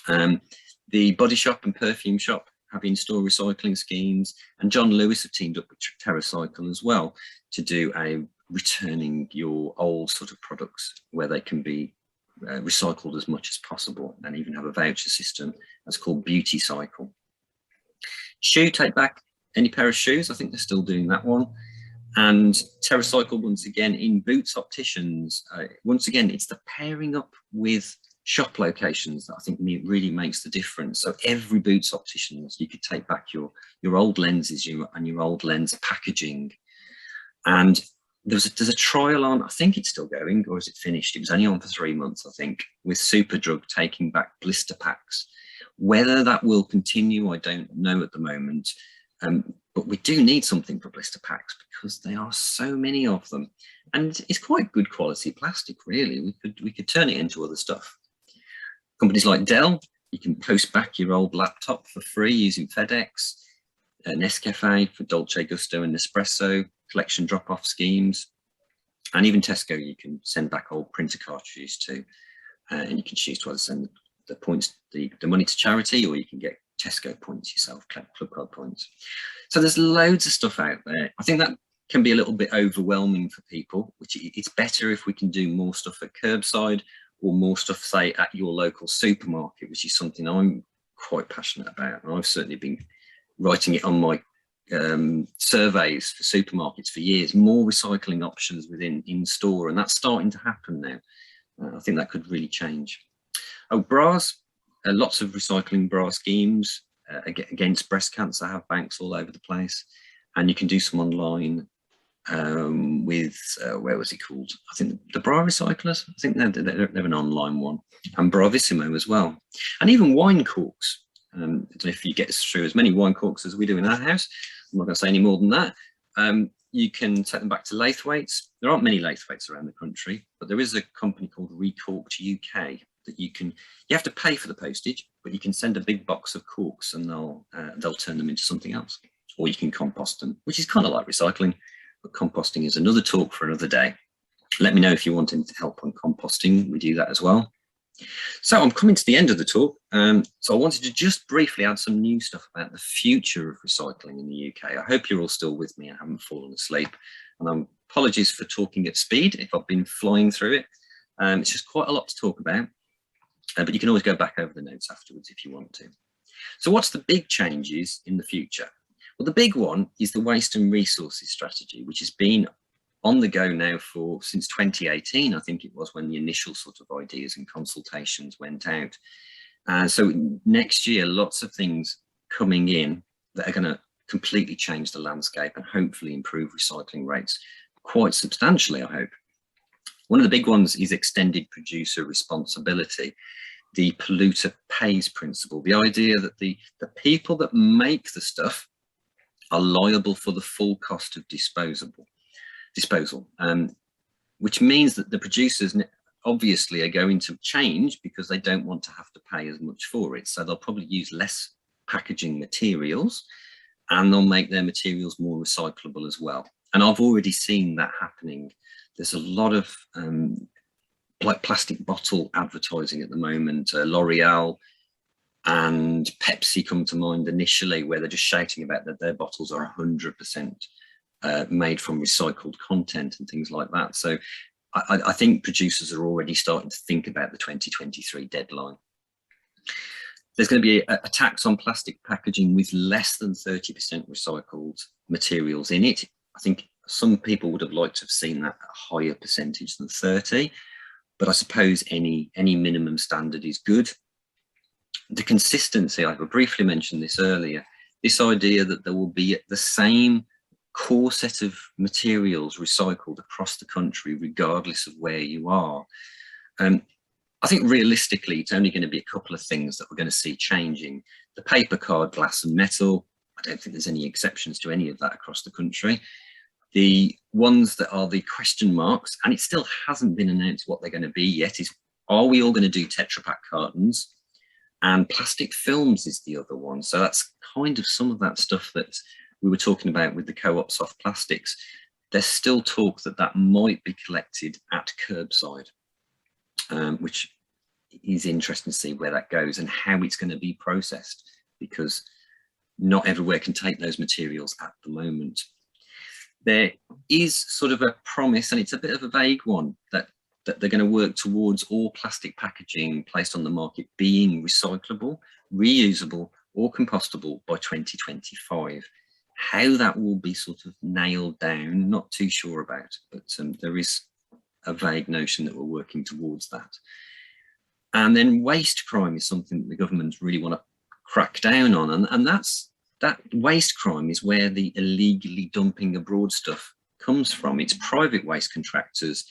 The Body Shop and Perfume Shop have in-store recycling schemes, and John Lewis have teamed up with TerraCycle as well to do a returning your old sort of products where they can be recycled as much as possible, and even have a voucher system that's called Beauty Cycle. Shoe take back any pair of shoes, I think they're still doing that one. And TerraCycle, once again, in Boots Opticians, once again, it's the pairing up with shop locations that I think really makes the difference. So every Boots Opticians, you could take back your old lenses and your old lens packaging. And there's a trial on, I think it's still going, or is it finished? It was only on for 3 months, I think, with Superdrug taking back blister packs. Whether that will continue, I don't know at the moment. But we do need something for blister packs because there are so many of them, and it's quite good quality plastic. Really, we could turn it into other stuff. Companies like Dell, you can post back your old laptop for free using FedEx. Nescafe for Dolce Gusto and Nespresso, collection drop-off schemes, and even Tesco you can send back old printer cartridges to, and you can choose to either send the points, the money to charity, or you can get Tesco points yourself, club card points. So there's loads of stuff out there. I think that can be a little bit overwhelming for people, which it's better if we can do more stuff at curbside or more stuff, say, at your local supermarket, which is something I'm quite passionate about. And I've certainly been writing it on my surveys for supermarkets for years, more recycling options in store, and that's starting to happen now. I think that could really change. Oh, bras. Lots of recycling bra schemes against breast cancer have banks all over the place, and you can do some online with where was it called? I think the Bra Recyclers. I think they're an online one, and Bravissimo as well, and even wine corks. I don't know if you get through as many wine corks as we do in our house. I'm not going to say any more than that. You can take them back to Laithwaites. There aren't many Laithwaites around the country, but there is a company called Recorked UK that you have to pay for the postage, but you can send a big box of corks and they'll turn them into something else, or you can compost them, which is kind of like recycling, but composting is another talk for another day. Let me know if you want any help on composting. We do that as well. So I'm coming to the end of the talk. So I wanted to just briefly add some new stuff about the future of recycling in the UK. I hope you're all still with me and haven't fallen asleep. And apologies for talking at speed if I've been flying through it. It's just quite a lot to talk about. But you can always go back over the notes afterwards if you want to. So what's the big changes in the future? Well, the big one is the waste and resources strategy, which has been on the go now since 2018, I think it was, when the initial sort of ideas and consultations went out. So next year, lots of things coming in that are going to completely change the landscape and hopefully improve recycling rates quite substantially, I hope. One of the big ones is extended producer responsibility, the polluter pays principle, the idea that the people that make the stuff are liable for the full cost of disposal, which means that the producers obviously are going to change because they don't want to have to pay as much for it. So they'll probably use less packaging materials, and they'll make their materials more recyclable as well. And I've already seen that happening. There's a lot of like plastic bottle advertising at the moment. L'Oreal and Pepsi come to mind initially, where they're just shouting about that their bottles are 100% made from recycled content and things like that. So I think producers are already starting to think about the 2023 deadline. There's going to be a tax on plastic packaging with less than 30% recycled materials in it. I think some people would have liked to have seen that at a higher percentage than 30, but I suppose any minimum standard is good. The consistency, I briefly mentioned this earlier, this idea that there will be the same core set of materials recycled across the country, regardless of where you are. I think realistically, it's only going to be a couple of things that we're going to see changing. The paper, card, glass and metal, I don't think there's any exceptions to any of that across the country. The ones that are the question marks, and it still hasn't been announced what they're going to be yet, is Are we all going to do Tetra Pak cartons? And plastic films is the other one. So that's kind of some of that stuff that we were talking about with the co-op soft plastics. There's still talk that that might be collected at curbside, which is interesting to see where that goes and how it's going to be processed, because not everywhere can take those materials at the moment. There is sort of a promise, and it's a bit of a vague one, that they're going to work towards all plastic packaging placed on the market being recyclable, reusable or compostable by 2025. How that will be sort of nailed down, not too sure about, but there is a vague notion that we're working towards that. And then waste crime is something that the government really want to crack down on, and that waste crime is where the illegally dumping abroad stuff comes from. It's private waste contractors,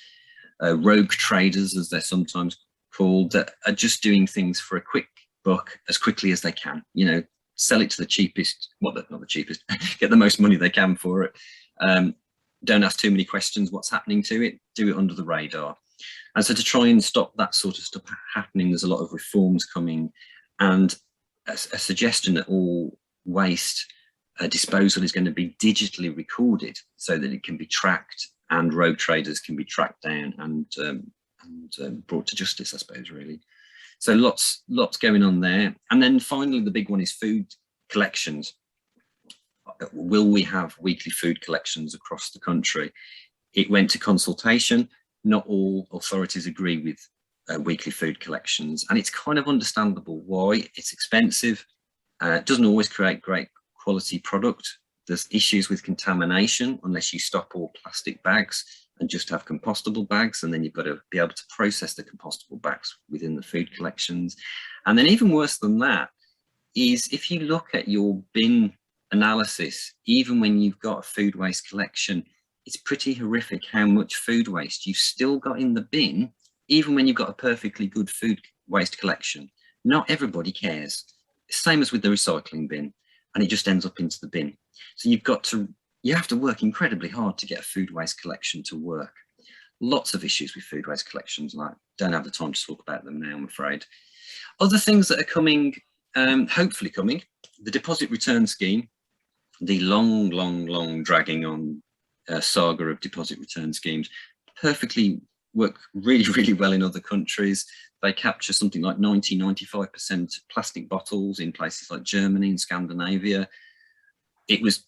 rogue traders, as they're sometimes called, that are just doing things for a quick buck as quickly as they can. You know, sell it to the cheapest, well, not the cheapest, get the most money they can for it. Don't ask too many questions what's happening to it, do it under the radar. And so to try and stop that sort of stuff happening, there's a lot of reforms coming, and a suggestion that all waste disposal is going to be digitally recorded so that it can be tracked, and rogue traders can be tracked down and brought to justice, I suppose, really. So lots going on there. And then finally, the big one is food collections. Will we have weekly food collections across the country? It went to consultation. Not all authorities agree with weekly food collections, and it's kind of understandable why. It's expensive. It doesn't always create great quality product. There's issues with contamination unless you stop all plastic bags and just have compostable bags, and then you've got to be able to process the compostable bags within the food collections. And then even worse than that is if you look at your bin analysis, even when you've got a food waste collection, it's pretty horrific how much food waste you've still got in the bin, even when you've got a perfectly good food waste collection. Not everybody cares. Same as with the recycling bin, and it just ends up into the bin. So you have to work incredibly hard to get a food waste collection to work. Lots of issues with food waste collections, and I don't have the time to talk about them now, I'm afraid. Other things that are coming, hopefully coming, the deposit return scheme, the long dragging on saga of deposit return schemes, perfectly work really well in other countries. They capture something like 95% plastic bottles in places like Germany and Scandinavia. It was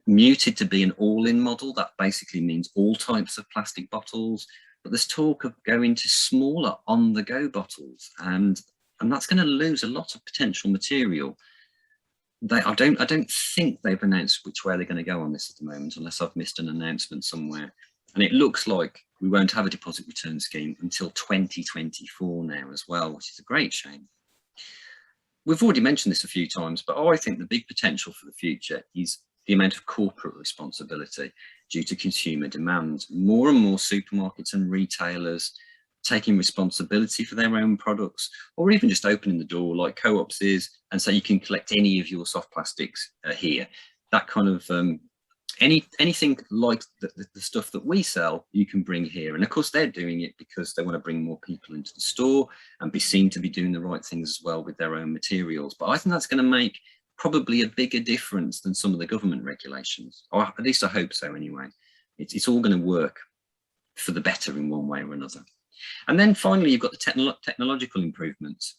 muted to be an all-in model. That basically means all types of plastic bottles, but there's talk of going to smaller on-the-go bottles, and that's going to lose a lot of potential material. I don't think they've announced which way they're going to go on this at the moment, unless I've missed an announcement somewhere. And it looks like we won't have a deposit return scheme until 2024 now as well, which is a great shame. We've already mentioned this a few times, but I think the big potential for the future is the amount of corporate responsibility due to consumer demands. More and more supermarkets and retailers taking responsibility for their own products, or even just opening the door like Co-ops is and say you can collect any of your soft plastics here. That kind of anything like the stuff that we sell, you can bring here. And of course they're doing it because they want to bring more people into the store and be seen to be doing the right things as well with their own materials. But I think that's going to make probably a bigger difference than some of the government regulations, or at least I hope so anyway. It's all going to work for the better in one way or another. And then finally, you've got the technological improvements.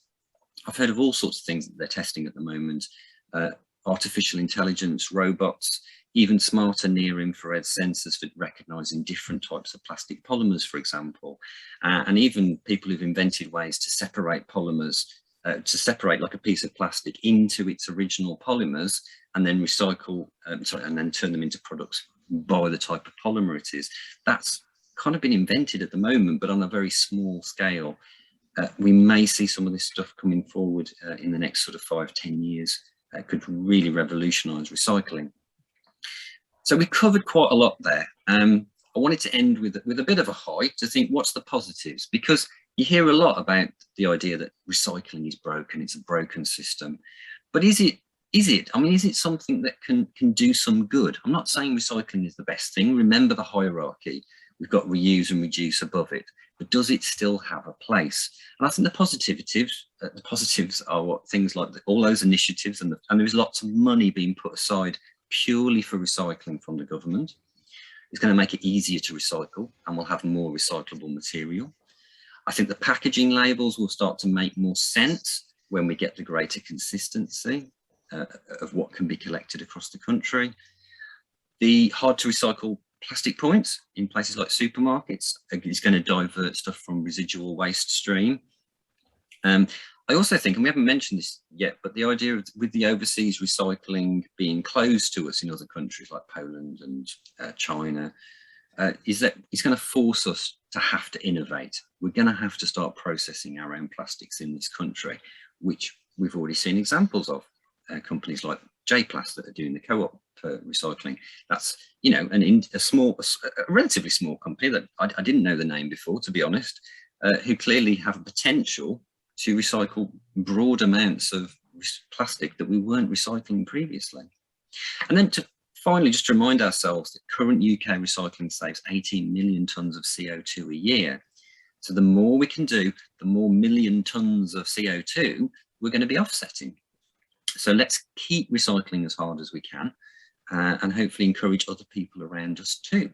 I've heard of all sorts of things that they're testing at the moment, artificial intelligence, robots, even smarter near-infrared sensors for recognizing different types of plastic polymers, for example, and even people who've invented ways to separate polymers, to separate like a piece of plastic into its original polymers and then recycle, and then turn them into products by the type of polymer it is. That's kind of been invented at the moment, but on a very small scale. We may see some of this stuff coming forward in the next sort of 5-10 years. Could really revolutionize recycling. So we've covered quite a lot there. I wanted to end with a bit of a high to think what's the positives, because you hear a lot about the idea that recycling is broken, it's a broken system. But is it? I mean, is it something that can do some good? I'm not saying recycling is the best thing. Remember the hierarchy. We've got reuse and reduce above it. but does it still have a place? And I think the positives are what things like all those initiatives, and there's lots of money being put aside purely for recycling from the government. It's going to make it easier to recycle, and we'll have more recyclable material. I think the packaging labels will start to make more sense when we get the greater consistency of what can be collected across the country. The hard to recycle plastic points in places like supermarkets is going to divert stuff from residual waste stream. I also think, and we haven't mentioned this yet, but the idea of with the overseas recycling being closed to us in other countries like Poland and China, is that it's going to force us to have to innovate. We're going to have to start processing our own plastics in this country, which we've already seen examples of. Companies like J-Plast that are doing the co-op for recycling. That's, you know, a relatively small company that I didn't know the name before, to be honest, who clearly have a potential to recycle broad amounts of plastic that we weren't recycling previously. And then to finally just remind ourselves that current UK recycling saves 18 million tonnes of CO2 a year. So the more we can do, the more million tonnes of CO2 we're going to be offsetting. So let's keep recycling as hard as we can and hopefully encourage other people around us too.